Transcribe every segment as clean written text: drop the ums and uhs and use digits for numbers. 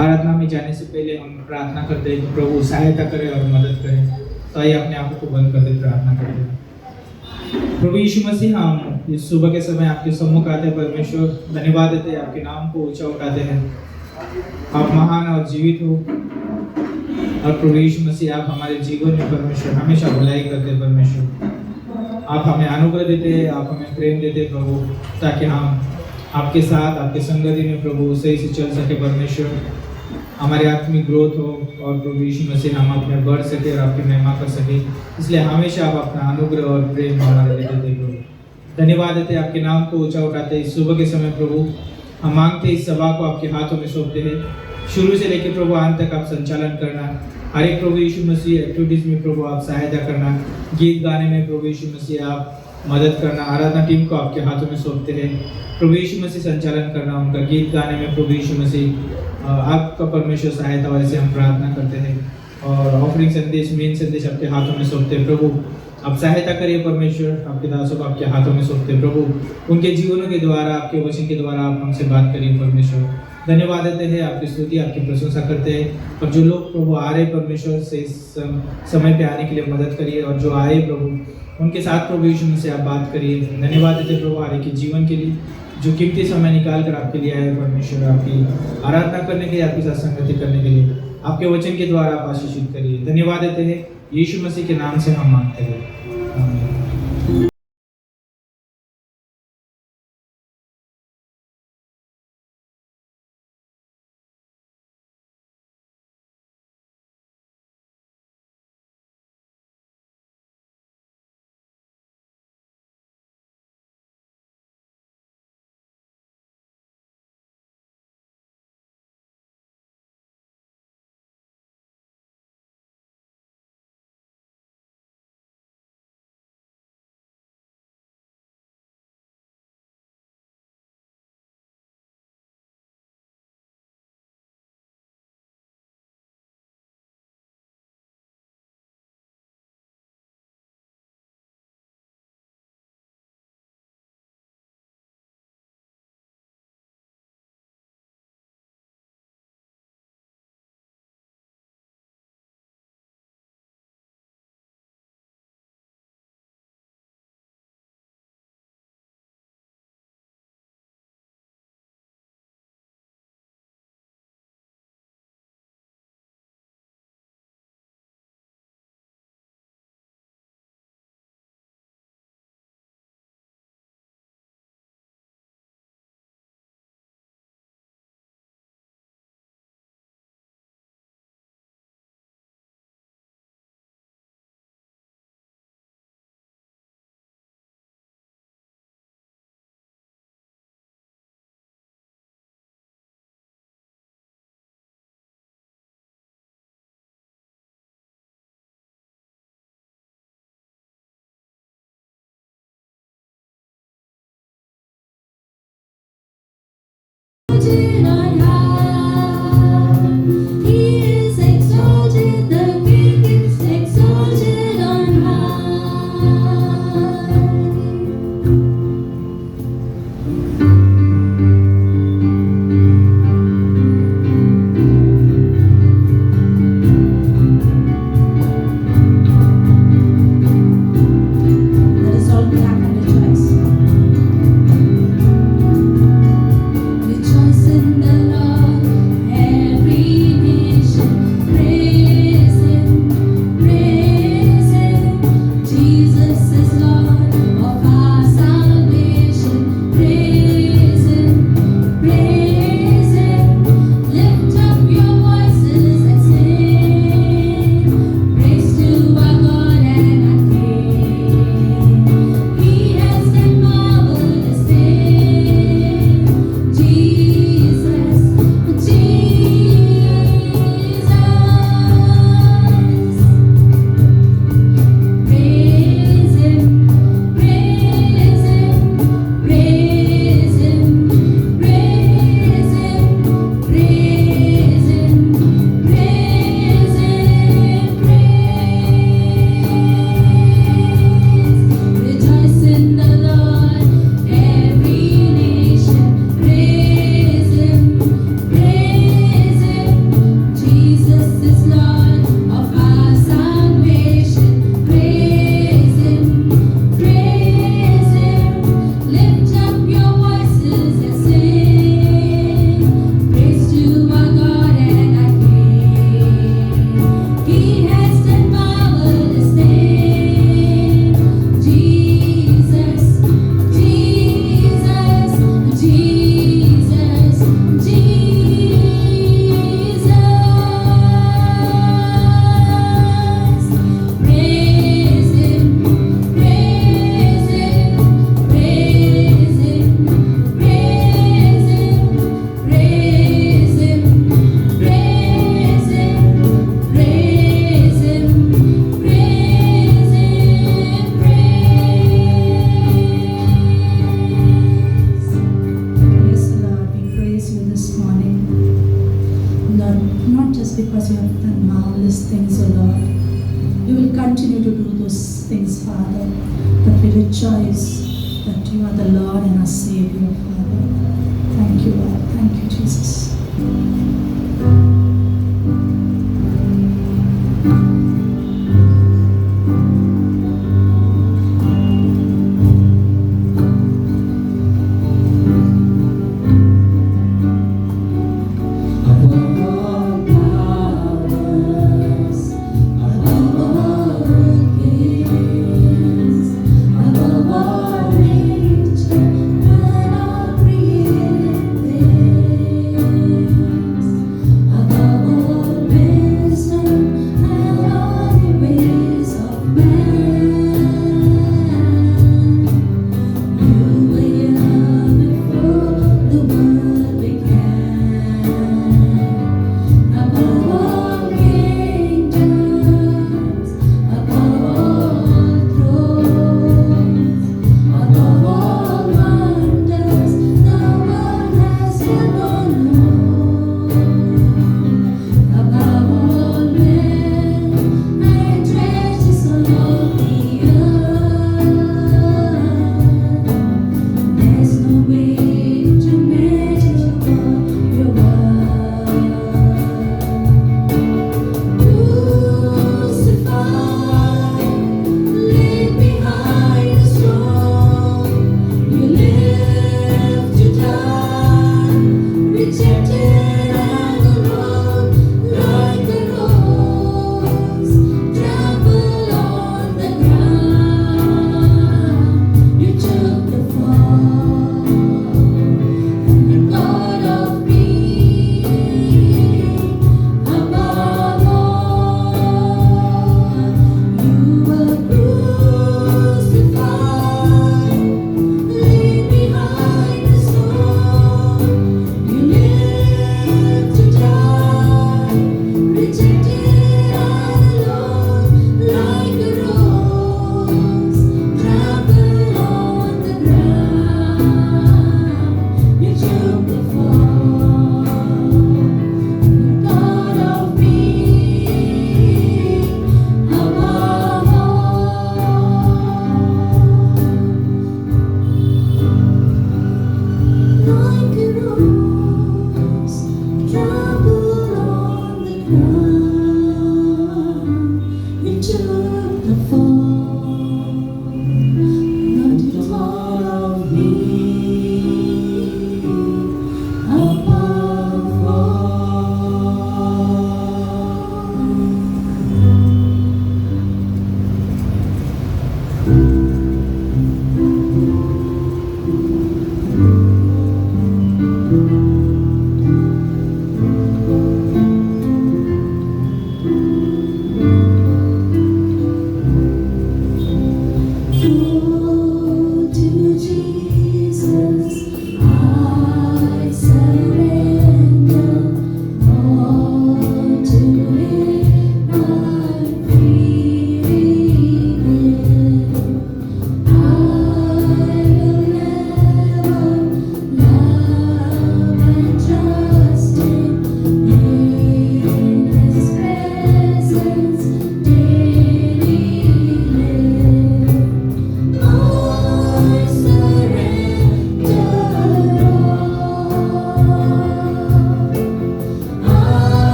आराधना में जाने से पहले हम प्रार्थना करते हैं कि प्रभु सहायता करे और मदद करे। तो आइए अपने आप को बंद कर दे, प्रार्थना करते हैं। प्रभु यीशु मसीह, हम इस सुबह के समय आपके सम्मुख आते हैं परमेश्वर, धन्यवाद देते हैं, आपके नाम को ऊंचा उठाते हैं। आप महान और जीवित हो और प्रभु यीशु मसीह आप हमारे जीवन में परमेश्वर हमेशा भलाई करते हैं। परमेश्वर आप हमें अनुग्रह देते हैं, आप हमें प्रेम देते हैं प्रभु, ताकि हम आपके साथ आपके संगति में प्रभु सही से चल सके। परमेश्वर हमारी आत्मिक ग्रोथ हो और प्रभु यीशु मसीह हम अपने बढ़ सके और आपकी महिमा कर सके। इसलिए हमेशा आप अपना अनुग्रह और प्रेम हमारे लिए देते प्रभु। धन्यवाद देते हैं, आपके नाम को ऊंचा उठाते हैं। इस सुबह के समय प्रभु हम मांगते इस सभा को आपके हाथों में सौंपते हैं। शुरू से लेकर प्रभु अंत तक आप संचालन करना, हर एक प्रभु यीशु मसीह एक्टिविटीज में प्रभु आप सहायता करना, गीत गाने में प्रभु यीशु मसीह आप मदद करना। आराधना टीम को आपके हाथों में सौंपते हैं प्रभु यीशु मसीह, संचालन करना उनका, गीत गाने में प्रभु यीशु मसीह आपका परमेश्वर सहायता, वैसे हम प्रार्थना करते हैं। और ऑफरिंग संदेश, मेन संदेश आपके हाथों में सौंपते हैं प्रभु, आप सहायता करिए परमेश्वर। आपके दासों को आपके हाथों में सौंपते हैं प्रभु, उनके जीवनों के द्वारा, आपके वचन के द्वारा आप हमसे बात करिए परमेश्वर। धन्यवाद देते हैं, आपकी स्तुति आपकी प्रशंसा करते हैं। और जो लोग प्रभु आ रहे परमेश्वर से इस समय पे आने के लिए मदद करिए, और जो आए प्रभु उनके साथ प्रभु यीशु से आप बात करिए। धन्यवाद देते प्रभु हर एक के जीवन के लिए, जो कीमती समय निकाल कर आपके लिए आए परमेश्वर, आपकी आराधना करने के लिए, आपके साथ संगति करने के लिए, आपके वचन के द्वारा आप आशीषित करिए। धन्यवाद देते हैं, यीशु मसीह के नाम से हम मांगते हैं, आमीन। Rejoice in the Lord. Lord, not just because you have done marvelous things, O Lord. You will continue to do those things, Father, but we rejoice that you are the Lord and our Savior, Father. Thank you, Lord. Thank you, Jesus.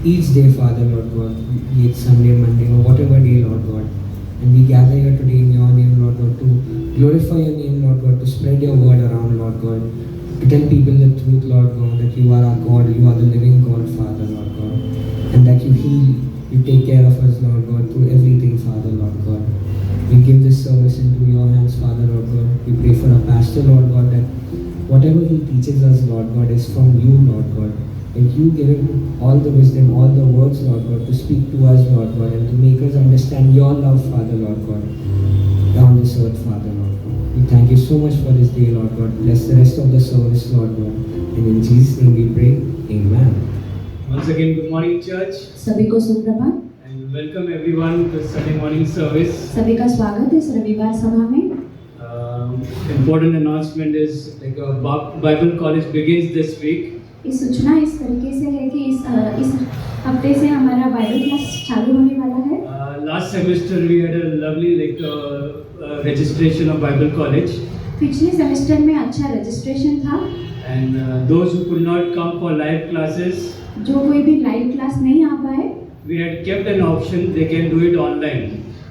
each day, Father, Lord God, be it Sunday, Monday, or whatever day, Lord God. And we gather here today in your name, Lord God, to glorify your name, Lord God, to spread your word around, Lord God, to tell people the truth, Lord God, that you are our God, you are the living God, Father, Lord God, and that you heal, you take care of us, Lord God, through everything, Father, Lord God. We give this service into your hands, Father, Lord God. We pray for our pastor, Lord God, that whatever he teaches us, Lord God, is from you, Lord God. And you give him all the wisdom, all the words, Lord God, to speak to us, Lord God, and to make us understand your love, Father, Lord God, down this earth, Father, Lord God. We thank you so much for this day, Lord God. Bless the rest of the service, Lord God. And in Jesus' name we pray. Amen. Once again, good morning, church, सभी को सुप्रभात। and welcome everyone to Sunday morning service. सभी का स्वागत है इस रविवार सभा में। Important announcement is like Bible college begins this week. इस सूचना इस तरीके से है कि इस हफ्ते से हमारा बाइबल क्लास चालू होने वाला है। Last semester we had a lovely registration of Bible college, पिछले सेमेस्टर में अच्छा रजिस्ट्रेशन था। and those who could not come for live classes, जो कोई भी लाइव क्लास नहीं आ पाए, we had kept an option they can do it online.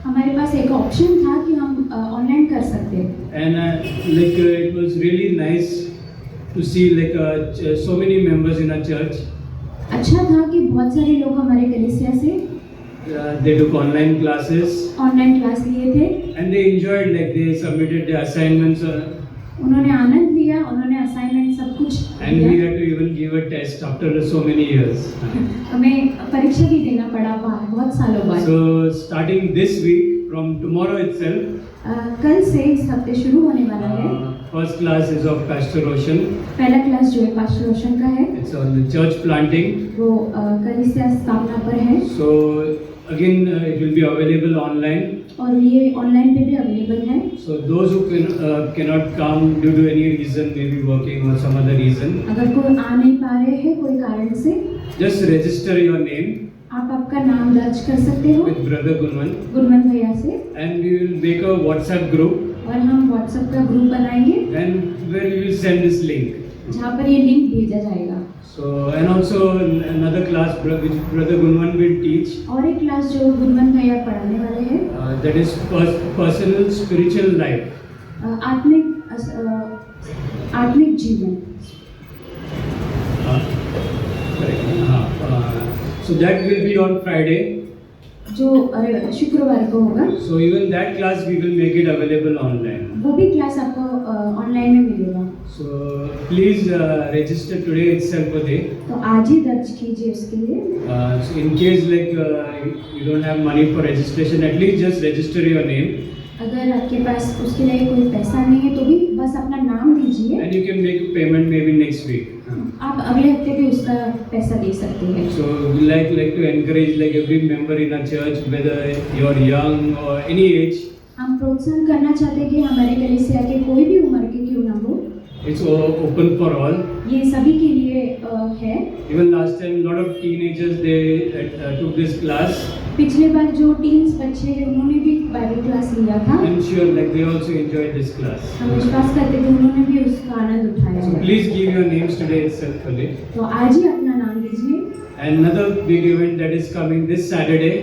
हमारे पास एक ऑप्शन था कि हम ऑनलाइन कर सकते हैं। And it was really nice to see so many members in our church. अच्छा था कि बहुत सारे लोग हमारे कलीसिया से They took online classes online class लिए थे। and they enjoyed, they submitted their assignments उन्होंने आनंद लिया, उन्होंने असाइनमेंट सब कुछ and we किया। had to even give a test after so many years. हमें परीक्षा भी देना पड़ा बहुत सालों बाद। So starting this week, from tomorrow itself, कल से इस हफ्ते शुरू होने वाला है। first class is of Pastor Roshan. पहला क्लास जो है पास्टर रोशन का है, It's on the church planting. वो कलीसिया स्थापना पर है So again, it will be available online. और ये ऑनलाइन पे भी अवेलेबल है। So those who cannot come due to any reason, maybe working or some other reason, अगर कोई आ नहीं पा रहे हैं कोई कारण से, just register your name आप आपका नाम दर्ज कर सकते हो with Brother Gunman, गुरमन भैया से, and we will make a WhatsApp group, और हम व्हाट्सएप का ग्रुप बनाएंगे and where we will send this link. जहाँ पर ये लिंक भेजा जाएगा। So, and also another class which Brother Gunman will teach, और एक क्लास जो गुरमन भैया पढ़ाने वाले हैं, that is personal spiritual life. आत्मिक जीवन। So that will be on Friday. जो शुक्रवार को होगा, So even that class we will make it available online. वो भी क्लास आपको ऑनलाइन में मिलेगा। So please register today itself for day. तो आज ही दर्ज कीजिए उसके लिए। So in case you don't have money for registration, at least just register your name. अगर आपके पास उसके लिए कोई पैसा नहीं है तो भी बस अपना नाम दीजिए, And you can make payment maybe next week. आप अगले हफ्ते भी उसका पैसा दे सकते हैं। So we like to encourage every member in our church, whether you're young or any age. हम प्रोत्साहन करना चाहते हैं कि हमारे कलीसिया के कोई भी उम्र के क्यों ना हो, It's open for all. ये सभी के लिए है। Even last time, lot of teenagers they took this class. पिछले बार जो टीन्स बच्चे हैं उन्होंने भी बाइबल क्लास लिया था। I'm sure they also enjoyed this class. हम विश्वास करते हैं कि उन्होंने भी उसका आनंद उठाया So है। please give your names today itself for it. तो आज ही अपना नाम दीजिए। And another big event that is coming this Saturday.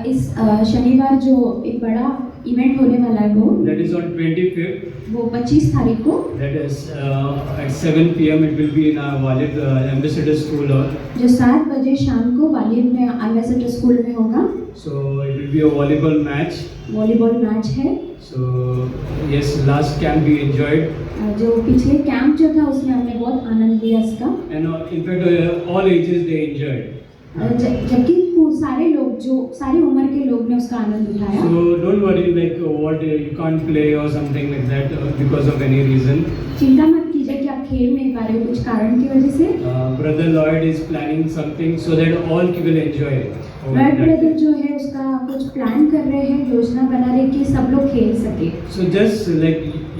इस शनिवार जो एक बड़ा इवेंट होने वाला है That is on 25th. वो 25 तारीख को, That is at 7 p.m. It will be in our Walid Ambassador School Hall. जो 7 बजे शाम को वालिद में एम्बेसडर स्कूल में होगा। So it will be a volleyball match. Volleyball match है। So yes, last camp we enjoyed. जो पिछले कैंप जो था उसमें हमने बहुत आनंद लिया इसका। And in fact all ages they enjoyed. जबकि सारे लोग जो सारी उम्र के लोग ने उसका आनंद उठाया। So don't worry what you can't play or something like that because of any reason. चिंता मत कीजिए कि आप खेल नहीं पा रहे हो कुछ कारण की वजह से। Brother Lloyd is planning something so that all will enjoy it. Lloyd brother जो है उसका कुछ प्लान कर रहे हैं, योजना बना रहे कि सब लोग खेल सके। So just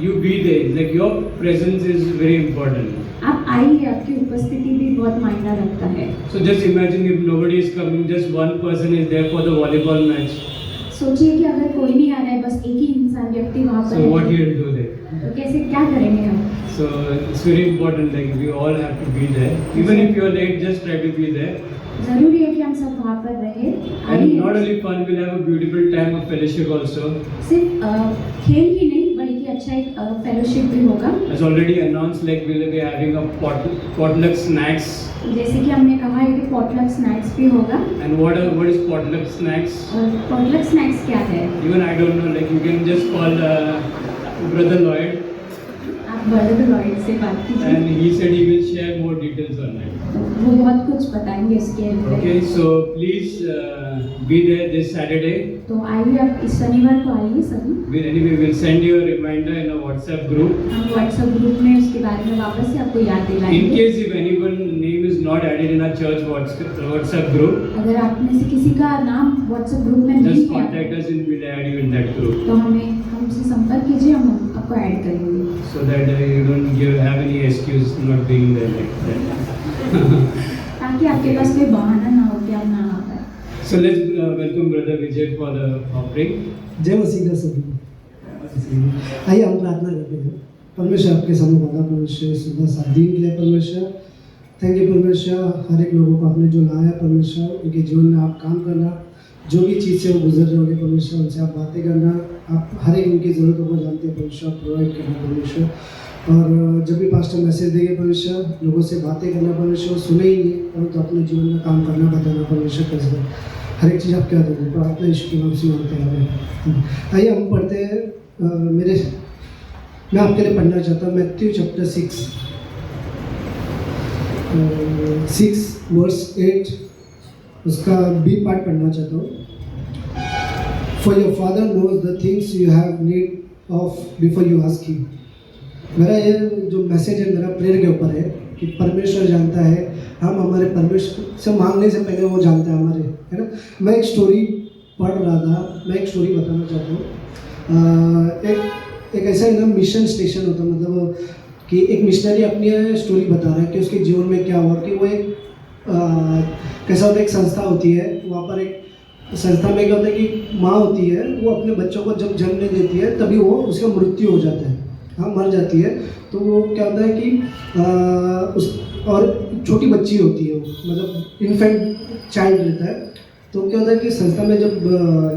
you be there, your presence is very important. आप आइए, आपकी उपस्थिति भी बहुत मायना रखता है। So just imagine if nobody is coming, just one person is there for the volleyball match. सोचिए कि अगर कोई नहीं आ रहा है, बस एक ही इंसान व्यक्ति वहाँ पर So है, what he will do there? तो कैसे क्या करेंगे हम? So it's very important, like we all have to be there. Even if you're late, just try to be there. जरूरी है कि हम सब वहाँ पर रहे। And not only fun, we'll have a beautiful time of fellowship also. सिर्फ खेल ही नहीं बल्कि अच्छा एक फेलोशिप भी होगा। As already announced, like we'll be having a potluck snacks. जैसे कि हमने कहा है कि पॉटलक स्नैक्स भी होगा। And what is potluck snacks? और पॉटलक स्नैक्स क्या है? Even I don't know. Like you can just call Brother Lloyd, आप ब्रदर लॉयड से बात कीजिए। and he said he will share more details on it. वो बहुत कुछ बताएंगे इसके लिए। Okay, so please be there this Saturday. तो आइए आप इस शनिवार को आइए सभी। We'll send you a reminder in a WhatsApp group. हम व्हाट्सएप ग्रुप में उसके बारे में वापस से आपको याद In दिलाएंगे। case if anyone's name is not added in our church WhatsApp group, अगर आप में से किसी का नाम व्हाट्सएप ग्रुप में नहीं just है contact us and we'll add you in that group. तो हमसे संपर्क कीजिए, हम आपको ऐड करेंगे। So that you don't have any excuse not being there like that. ताकि आपके पास कोई बहाना ना हो कि आप ना आ पाए। So let's welcome Brother Vijay for the offering. जय मसीह का सभी। आइए हम प्रार्थना करते हैं। परमेश्वर आपके सामने बता, परमेश्वर सुबह 7 दिन के लिए परमेश्वर थैंक यू परमेश्वर, हर एक लोगों को आपने जो लाया परमेश्वर, उनके जीवन में आप काम करना, जो भी चीज़ से वो गुजर रहे होंगे परमेश्वर, उनसे आप बातें करना, आप हर एक उनकी ज़रूरतों को जानते हैं परमेश्वर, प्रोवाइड करना परमेश्वर। और जब भी पास्टर मैसेज देंगे परमेश्वर, लोगों से बातें करना परमेश्वर, सुने ही नहीं परंतु अपने जीवन में काम करना बताना परमेश्वर कैसे, हर एक चीज़ आप क्या दोगे, प्रार्थना यीशु के नाम से मांगते हैं। आइए हम पढ़ते हैं। मैं आपके लिए पढ़ना चाहता हूँ मैथ्यू चैप्टर 6 वर्स 8, उसका बी पार्ट पढ़ना चाहता हूँ। For your father knows the things you have need of before you ask him. मेरा ये जो मैसेज है मेरा प्रेयर के ऊपर है कि परमेश्वर जानता है, हम हमारे परमेश्वर से मांगने से पहले वो जानता है हमारे, है ना। मैं एक स्टोरी पढ़ रहा था, मैं एक स्टोरी बताना चाहता हूँ। एक ऐसा एकदम मिशन स्टेशन होता, मतलब कि एक मिशनरी अपनी स्टोरी बता रहा है कि उसके जीवन में क्या हुआ, कि वो एक कैसा होता है, एक संस्था होती है, वहाँ पर एक संस्था में क्या होता है कि माँ होती है, वो अपने बच्चों को जब जन्म नहीं देती है तभी वो उसका मृत्यु हो जाता है, हाँ मर जाती है। तो वो क्या होता है कि उस और छोटी बच्ची होती है, वो मतलब इन्फेंट चाइल्ड रहता है। तो क्या होता है कि संस्था में जब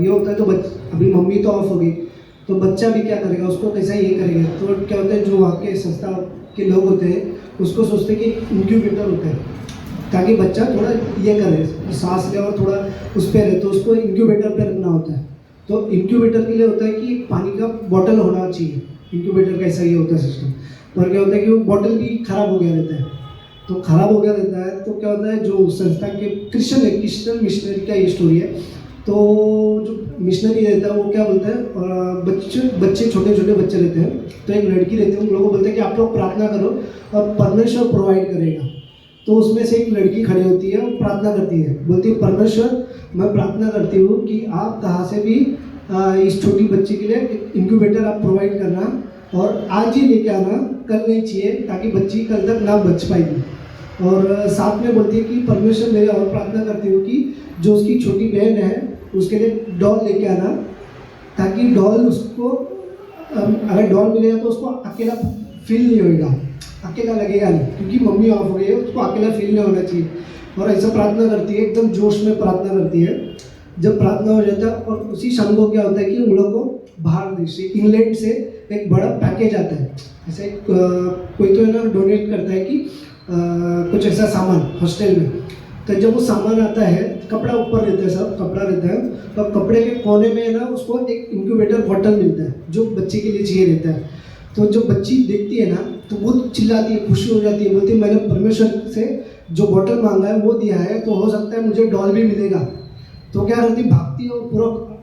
ये होता है तो अभी मम्मी तो ऑफ हो गई, तो बच्चा भी क्या करेगा, उसको कैसा ये करेगा। तो क्या होता है, जो वहाँ के संस्था के लोग होते हैं उसको सोचते हैं कि इंक्यूबेटर होता है, ताकि बच्चा थोड़ा ये करे, सांस ले और थोड़ा उस पर रहे, तो उसको इंक्यूबेटर पे रखना होता है। तो इंक्यूबेटर के लिए होता है कि पानी का बॉटल होना चाहिए, इंक्यूबेटर का ऐसा ये होता है सिस्टम। पर क्या होता है कि वो बॉटल भी खराब हो गया रहता है, तो खराब हो गया रहता है तो क्या होता है, जो संस्था के क्रिश्चियन मिशनरी का ये स्टोरी है। तो जो मिशनरी रहता है वो क्या बोलता है, बच्चे छोटे छोटे बच्चे रहते हैं, तो एक लड़की रहती है, उन लोगों को बोलते हैं कि आप लोग प्रार्थना करो और परमेश्वर प्रोवाइड करेगा। तो उसमें से एक लड़की खड़ी होती है, वो प्रार्थना करती है, बोलती है परमेश्वर मैं प्रार्थना करती हूँ कि आप कहाँ से भी इस छोटी बच्ची के लिए इंक्यूबेटर आप प्रोवाइड करना, और आज ही लेके आना, कल नहीं चाहिए, ताकि बच्ची कल तक ना बच पाएगी। और साथ में बोलती है कि परमेश्वर मेरे और प्रार्थना करती हूँ कि जो उसकी छोटी बहन है उसके लिए डॉल लेके आना, ताकि डॉल उसको अगर डॉल मिलेगा तो उसको अकेला फील नहीं होगा, अकेला लगेगा नहीं, क्योंकि मम्मी ऑफ हो गई है, उसको अकेला फील नहीं होना चाहिए। और ऐसा प्रार्थना करती है, एकदम जोश में प्रार्थना करती है। जब प्रार्थना हो जाता है और उसी शाम को क्या होता है कि उन लोगों को बाहर देश से, इंग्लैंड से एक बड़ा पैकेज आता है, ऐसे कोई तो है ना डोनेट करता है कि कुछ ऐसा सामान हॉस्टल में। तो जब वो सामान आता है, कपड़ा ऊपर रहता है, सब कपड़ा रहता है, तो कपड़े के कोने में है ना उसको एक इंक्यूबेटर बॉटल मिलता है जो बच्चे के लिए चाहिए रहता है। तो जब बच्ची देखती है ना तो वो चिल्लाती है, खुशी हो जाती है, बोलती है मैंने परमेश्वर से जो बॉटल मांगा है वो दिया है, तो हो सकता है मुझे डॉल भी मिलेगा। तो क्या करती, भागती है और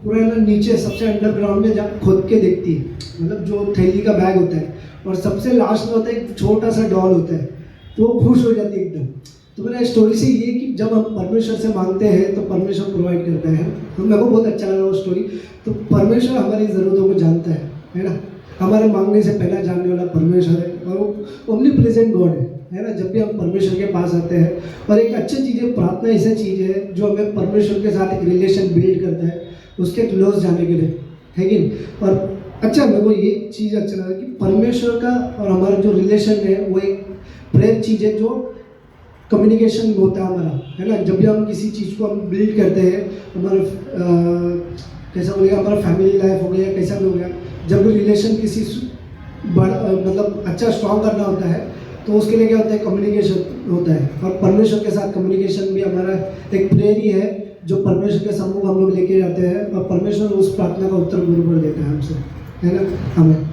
पूरा ना नीचे सबसे अंडरग्राउंड में जा खोद के देखती है, मतलब जो थैली का बैग होता है, और सबसे लास्ट में होता है एक छोटा सा डॉल होता है, तो वो खुश हो जाती है एकदम। तो मेरा स्टोरी से ये कि जब हम परमेश्वर से मांगते हैं तो परमेश्वर प्रोवाइड करता है। तो मेरे को बहुत अच्छा लगा वो स्टोरी। तो परमेश्वर हमारी ज़रूरतों को जानता है ना, हमारे मांगने से पहला जानने वाला परमेश्वर है, और वो ओमनी प्रेजेंट गॉड है ना। जब भी हम परमेश्वर के पास आते हैं, और एक अच्छी चीज़ है, प्रार्थना ऐसी चीज़ है जो हमें परमेश्वर के साथ एक रिलेशन बिल्ड करता है, उसके क्लोज जाने के लिए, है कि नहीं। और अच्छा, मेरे को ये चीज़ अच्छा लगा कि परमेश्वर का और हमारा जो रिलेशन है वो एक प्रेयर चीज़ है जो कम्युनिकेशन होता है हमारा, है ना। जब भी हम किसी चीज़ को हम बिल्ड करते हैं, हमारा कैसा हो गया, हमारा फैमिली लाइफ हो गया, कैसा भी हो गया, जब भी रिलेशन किसी मतलब अच्छा स्ट्रॉन्ग करना होता है तो उसके लिए क्या होता है, कम्युनिकेशन होता है। और परमेश्वर के साथ कम्युनिकेशन भी हमारा एक प्रेयर ही है जो परमेश्वर के सम्मुख हम लोग लेके जाते हैं और परमेश्वर उस प्रार्थना का उत्तर बराबर देता है हमसे, है ना। हमें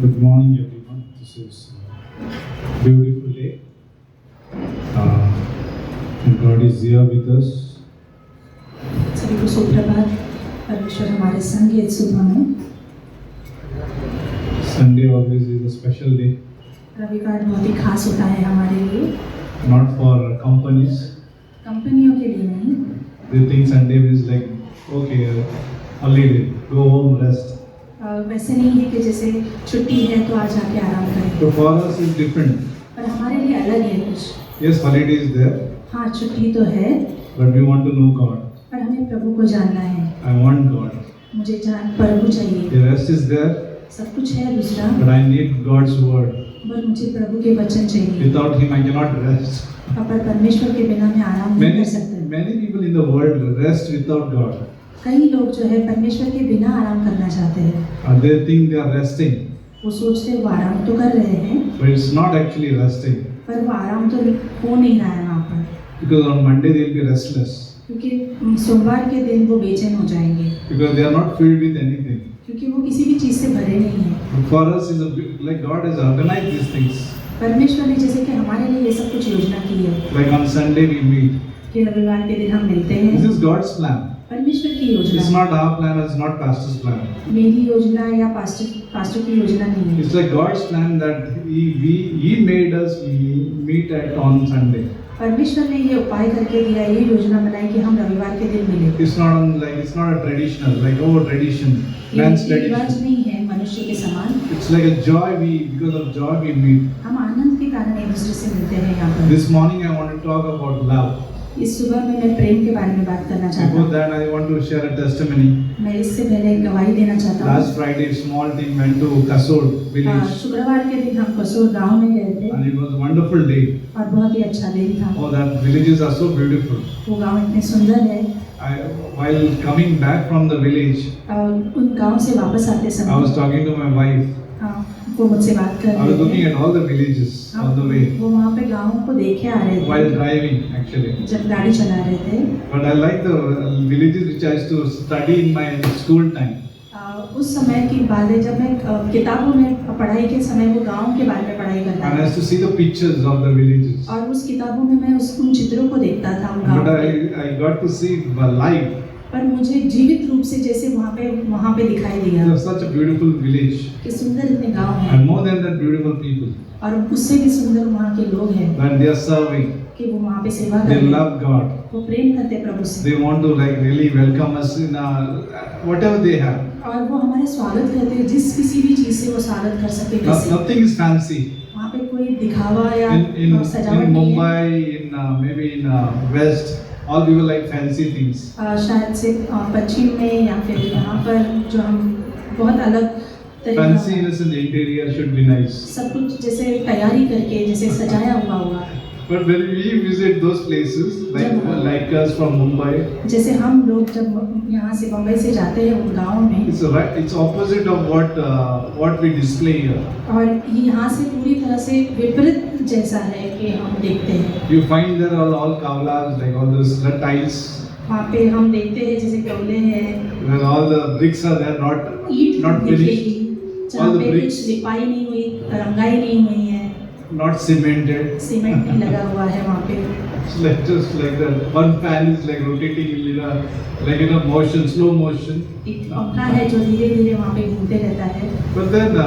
Good morning, everyone. This is a beautiful day. And God is here with us. सभी को सुप्रभात। परमेश्वर हमारे संग है इस सुबह में। Sunday always is a special day, रविवार बहुत ही खास होता है हमारे लिए, not for companies. कंपनियों के लिए नहीं। They think Sunday is like, okay, holiday, go home, rest. वैसे नहीं है कि जैसे छुट्टी है तो आज आके आराम करें, So for us is different. पर हमारे लिए अलग है कुछ। Yes, holiday is there, हाँ, छुट्टी तो है, but we want to know God. पर हमें प्रभु को जानना है। I want God. मुझे प्रभु चाहिए। The rest is there, सब कुछ है दूसरा, but I need God's word. बस मुझे प्रभु के वचन चाहिए। Without Him, I cannot rest. पर परमेश्वर के बिना मैं आराम नहीं Many, कर सकता। many people in the world rest without God. कई लोग जो है परमेश्वर के बिना आराम करना चाहते हैं। They think they are resting, वो सोचते हैं वो आराम तो कर रहे हैं, but it's not actually resting. पर वो आराम तो हो नहीं रहा है वहाँ पर, Because on Monday they will be restless. क्योंकि सोमवार के दिन वो बेचैन हो जाएंगे, Because they are not filled with anything. क्योंकि वो किसी भी चीज़ से भरे नहीं हैं। But for us, is like God has organized these things. परमेश्वर ने जैसे कि हमारे लिए ये सब कुछ योजना की है Like on Sunday we meet. कि रविवार के दिन हम मिलते This हैं। is God's plan. परमेश्वर की It's योजना, not our plan, it's not pastor's plan. मेरी योजना या पास्टर की योजना नहीं है। It's like God's plan that He made us meet at on Sunday. परमेश्वर ने ये उपाय करके दिया, ये योजना बनाई कि हम रविवार के दिन मिले। It's not a traditional, like tradition, ये man's रिवाज tradition. नहीं है मनुष्य के समान। It's like a joy because of joy we meet. हम आनंद के कारण एक दूसरे से मिलते हैं यहाँ पर। This morning I want to talk about love. इस सुबह में मैं प्रेम के बारे में बात करना चाहता Before हूँ। that I want to share a testimony. मैं इससे पहले एक गवाही देना चाहता हूँ। Last Friday, small team went to Kasur village, शुक्रवार के दिन हम कसूर गांव में गए थे and it was a wonderful day. और बहुत ही अच्छा दिन था। Oh, that villages are so beautiful. वो गांव इतने सुंदर है। While coming back from the village, उन गांव से वापस आते I was समय talking to my wife. वो मुझसे बात कर I was रहे looking थे। at all the villages on the way वो वहाँ पे गाँव को देखे आ रहे while थे driving actually. जब गाड़ी चला रहे थे। But I like the villages which I used to study in my school time. उस समय की बात है जब मैं किताबों में पढ़ाई के समय वो गांव के बारे में पढ़ाई करता And I था used to see the pictures of the villages. और उस किताबों में मैं उन चित्रों को देखता था उन But गाँव के। I got to see live. पर मुझे जीवित रूप से जैसे वहाँ पे दिखाई दिया It was such a beautiful village. कि सुंदर इतने गांव हैं And more than that, beautiful people. और उससे भी सुंदर वहाँ के लोग हैं When they are serving, कि वो वहाँ पे सेवा they करते हैं, love God. वो प्रेम करते हैं प्रभु से They want to like really welcome us in whatever they have. और वो हमारे स्वागत करते हैं जिस किसी भी चीज़ से वो स्वागत कर सके वैसे। Nothing is fancy. वहाँ पे कोई दिखावा या In सजावट नहीं है। Mumbai, in maybe in West, all people like fancy things. शायद से पश्चिम में या फिर यहाँ पर जो हम बहुत अलग तरीका Fanciness in the interior should be nice. सब कुछ जैसे तैयारी करके जैसे सजाया हुआ होगा। But when we visit those places, like us from Mumbai, जैसे हम लोग जब यहाँ से बम्बई से जाते हैं उन गाँव में it's opposite of what we display here. और ये यहाँ से पूरी तरह से विपरीत जैसा है कि हम देखते हैं। You find there are all kavlas, like all those tiles, वहाँ पे हम देखते हैं जैसे कौले हैं, where all the bricks are there, ईंट not finished, दिखेगी जहाँ all the पे bricks. कुछ लिपाई नहीं हुई, रंगाई नहीं हुई है, not cemented. सीमेंट नहीं लगा हुआ है वहाँ पे। It's like just like that. One fan is like rotating in a motion, slow motion. एक पंखा है जो धीरे धीरे वहाँ पे घूमते रहता है। But then,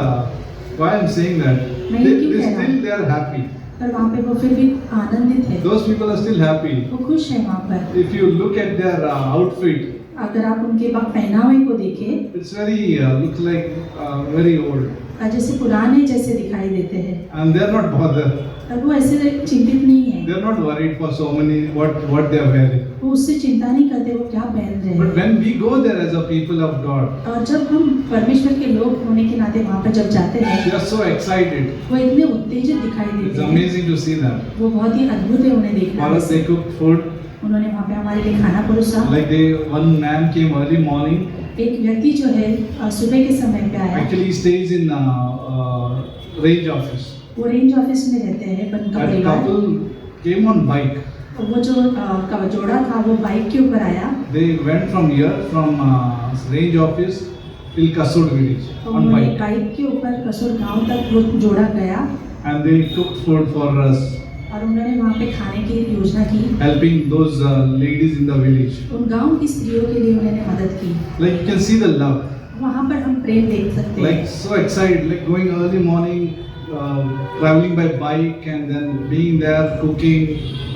why I'm saying that? मैं ये क्यों कह रहा हूँ? Still they are happy. पर वहाँ पे वो फिर भी आनंदित है, Those people are still happy. वो खुश है वहाँ पर। If you look at their outfit, अगर आप उनके पहनावे को देखें it's very looks like very old, जैसे पुराने जैसे दिखाई देते हैं, and they're not bothered. और वो ऐसे चिंतित नहीं है, They're not worried for so many what they are wearing. वो उससे चिंता नहीं करते वो क्या पहन रहे But हैं। when we go there as a people of God, और जब हम परमेश्वर के लोग होने के नाते वहाँ पर जब जाते they हैं are so excited. वो इतने उत्तेजित दिखाई It's देते हैं, amazing to see that. वो बहुत ही अद्भुत है उन्हें देखना। For us, they cook food. उन्होंने वहाँ पे हमारे लिए खाना परोसा। Like one man came early morning. एक व्यक्ति जो है सुबह के समय पे आया, Actually, he stays in range office. वो रेंज ऑफिस में रहते हैं उनका That परिवार। couple came on bike. वो जो जोड़ा था वो बाइक के ऊपर आया, They went from here, from range office till Kasur village तो on उन्होंने bike, बाइक के ऊपर कसूर गांव तक वो जोड़ा गया and they cooked food for us, और उन्होंने वहाँ पे खाने की योजना की। helping those ladies in the village. उन गांव की स्त्रियों के लिए उन्होंने मदद की। Like you can see the love. वहाँ पर हम प्रेम देख सकते हैं। Like so excited, like going early morning, traveling by bike, and then being there cooking.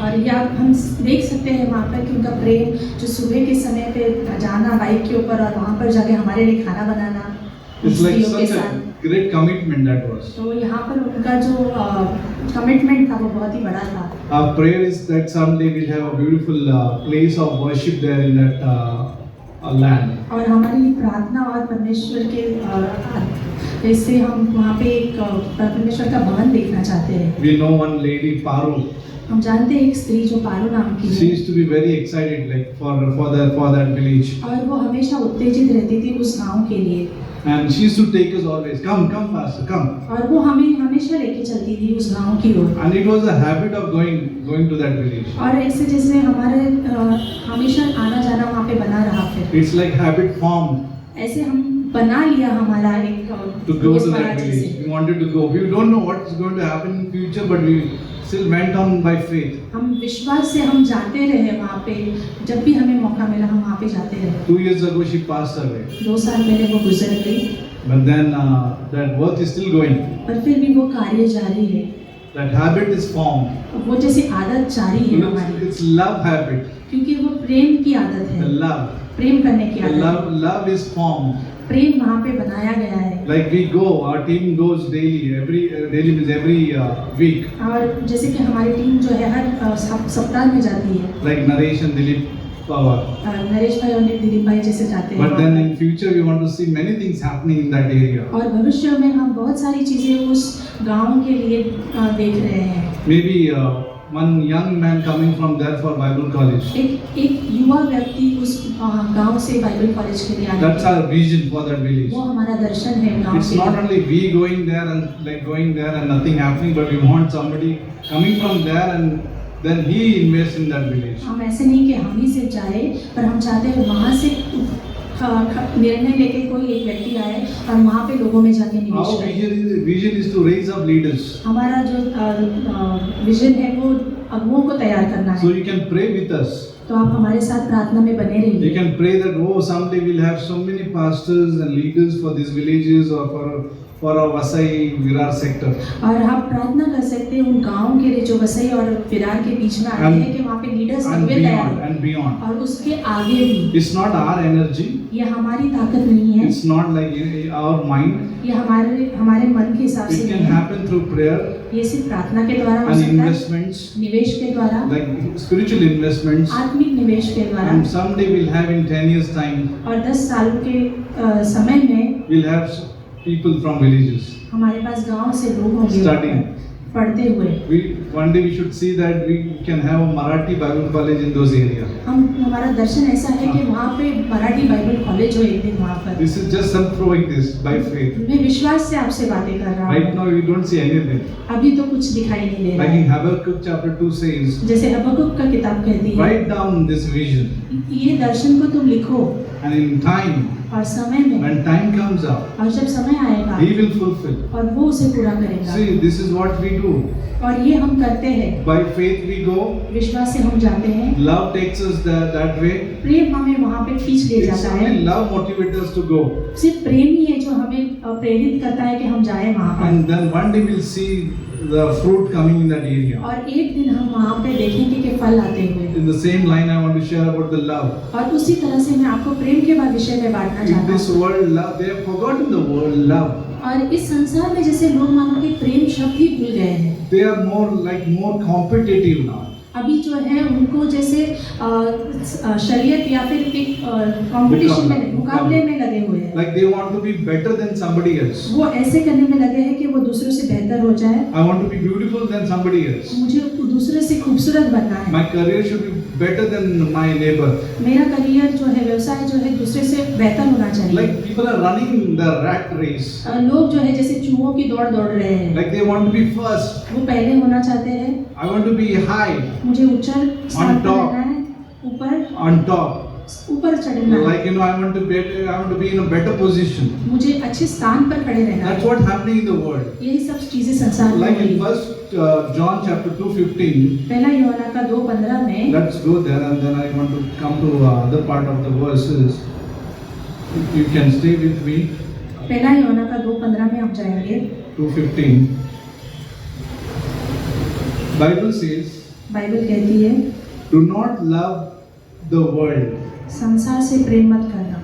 और या हम देख सकते हैं वहाँ पर कि उनका प्रेम जो सुबह के समय पे जाना बाइक के ऊपर और वहाँ पर जाके हमारे लिए खाना बनाना It's like स्त्रियों के such साथ। a great commitment that was. तो यहाँ पर उनका जो कमिटमेंट था वो बहुत ही बड़ा था। Our prayer is that someday we'll have a beautiful place of worship there in that land. और हमारी प्रार्थना और परमेश्वर के तो इससे हम वहाँ पे एक परमेश्वर का भवन देखना चाहते हैं। We know one lady, Paru. हम जानते हैं एक स्त्री जो पारो नाम की She है, used to be very excited, like for that village, और वो हमेशा उत्तेजित रहती थी उस गांव के लिए, and she used to take us always. Come, pastor, come. और वो हमें हमेशा लेके चलती थी उस गांव की ओर। And it was a habit of going to that village. और ऐसे जैसे हमारे हमेशा आना जाना वहाँ पे बना रहा। फिर It's like habit formed ऐसे हम बना लिया हमारा एक to go to रोजमर्रा that जैसे। village. We wanted to go. We don't know what's going to happen in future, but we still went on by faith. हम विश्वास से हम जाते रहे वहाँ पे, जब भी हमें मौका मिला हम वहाँ पे जाते रहे। 2 years ago, she passed away. 2 साल पहले वो गुजर गई, But then that work is still going. पर फिर भी वो कार्य जारी है। That habit is formed. वो जैसे आदत जारी है हमारी, It's love habit. क्योंकि वो प्रेम की आदत The है, love. प्रेम करने की The आदत है। love is formed. प्रेम वहाँ पे बनाया गया है। Like we go, our team goes daily. Daily means every week. और जैसे कि हमारी टीम जो है हर सप्ताह में जाती है। Like Naresh and Dilip Pawar. Naresh भाई और दिलीप भाई जैसे जाते हैं। But then in future we want to see many things happening in that area. और भविष्य में हम बहुत सारी चीजें उस गांव के लिए देख रहे हैं। Maybe one young man coming from there for Bible college. एक युवा व्यक्ति उस गांव से बाइबल कॉलेज के लिए That's आया। our vision for that village. वो हमारा दर्शन है गांव It's के not लिए। only we going there and nothing happening, but we want somebody coming from there and then he invests in that village. हम ऐसे नहीं कि हम ही सिर्फ जाए, पर हम चाहते हैं वहाँ से निर्णय लेके कोई एक व्यक्ति आए और वहाँ पे लोगों में जाके निवेश Our करे। vision is to raise up leaders. हमारा जो विजन है वो अगुओं को तैयार करना So है। you can pray with us. तो आप हमारे साथ प्रार्थना में बने You रहिए। can pray that, oh, someday we'll have so many pastors and leaders for these villages or for our Vasai Virar sector. और आप प्रार्थना कर सकते हैं उन गाँव के लिए जो वसई और विरार के बीच में आते And- हैं कि वहाँ पे लीडर्स And तैयार beyond, हैं। and beyond. और उसके आगे भी It's not our energy. ये हमारी ताकत नहीं है, It's not like our mind. ये हमारे मन के हिसाब से It can नहीं है। happen through prayer ये सिर्फ प्रार्थना के द्वारा हो and सकता है, investments, निवेश के द्वारा, like spiritual investments. आत्मिक निवेश के द्वारा। And someday we'll have in 10 years' time, और 10 साल के समय में we'll have people from villages हमारे पास गांव से लोग होंगे Studying. पढ़ते हुए। One day we should see that we can have a Marathi Bible college in those areas. हमारा दर्शन ऐसा है कि वहाँ पे मराठी बाइबल कॉलेज हो एक दिन वहाँ पर। This is just self-proving this by faith. मैं विश्वास से आपसे बातें कर रहा Right हूँ। now we don't see anything. अभी तो कुछ दिखाई नहीं दे Like रहा in है। Habakkuk chapter 2 says, जैसे हबक्कुक का किताब कहती है, write down this vision, ये दर्शन को तुम लिखो and in time, और समय में, when time comes up, और जब समय आएगा He will fulfill. और वो उसे पूरा करेगा। See, this is what we do. और ये हम करते हैं, By faith we go. विश्वास से हम जाते हैं। Love takes us that way. प्रेम हमें वहाँ पे खींच ले It's जाता है। only love motivates us to go. सिर्फ प्रेम ही है जो हमें प्रेरित करता है कि हम जाएं वहाँ पर। And then one day we'll see the fruit coming in that area. और एक दिन हम वहाँ पे देखेंगे कि फल आते हुए। In the same line, I want to share about the love. और उसी तरह से मैं आपको प्रेम के विषय में बांटना In चाहता this हूँ। world, love, they have forgotten the word love. और इस संसार में जैसे लोग मानो कि प्रेम शब्द ही भूल गए हैं। They are more competitive now. अभी जो है उनको जैसे शरीयत या फिर एक कंपटीशन में मुकाबले में लगे हुए हैं। Like they want to be better than somebody else. वो ऐसे करने में लगे हैं कि वो दूसरों से बेहतर हो जाए। I want to be beautiful than somebody else. मुझे दूसरे से खूबसूरत बनना है। My career should be better than my neighbor. मेरा करियर जो है, व्यवसाय जो है, दूसरे से बेहतर होना चाहिए। Like people are running the rat race. लोग जो है जैसे चूहों की दौड़ दौड़ रहे हैं। Like they want to be first. वो पहले होना चाहते हैं। I want to be high, मुझे ऊंचा स्थान पर top. रहना है, on top. ऊपर चढ़ना है। Like I want to be in a better position. मुझे अच्छे स्थान पर खड़े रहना That's है। what's happening in the world. यही सब चीजें संसार में Like हो रही in हैं। First John chapter 2:15. पहला यूहन्ना का 2:15 में Let's go there, and then I want to come to other part of the verses. You can stay with me. पहला यूहन्ना का 2:15 में हम जाएंगे। 2:15. Bible says, बाइबल कहती है, "Do not love the world. संसार से प्रेम मत करना।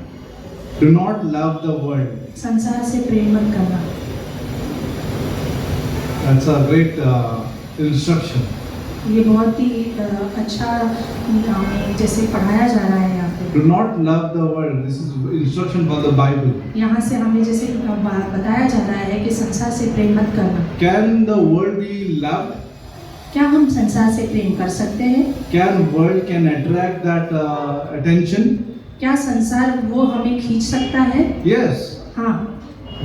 Do not love the world." संसार से प्रेम मत करना। That's a great instruction. ये बहुत ही अच्छा हमें जैसे पढ़ाया जा रहा है यहाँ पे। Do not love the world. This is instruction from the Bible. यहाँ से हमें जैसे बताया जा रहा है कि संसार से प्रेम मत करना। Can the world be loved? क्या हम संसार से प्रेम कर सकते हैं? Can world can attract that attention? क्या संसार वो हमें खींच सकता है? Yes. हाँ,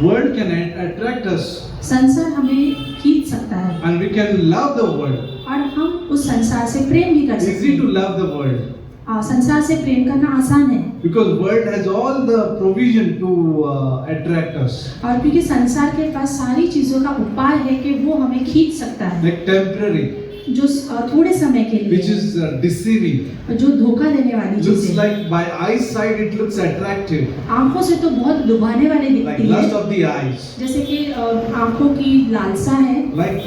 World can attract us, संसार हमें खींच सकता है and we can love the world. और हम उस संसार से प्रेम भी कर सकते Easy to हैं। love the world संसार से प्रेम करना आसान है because world has all the provision to attract us, और क्योंकि संसार के पास सारी चीजों का उपाय है कि वो हमें खींच सकता है, like temporary, जो थोड़े समय के which लिए is deceiving. जो धोखा देने वाली Looks चीजें, like by eyesight it looks attractive, आंखों से तो बहुत लुभाने वाली like दिखती lust है, of the eyes. जैसे कि आंखों की लालसा है। Like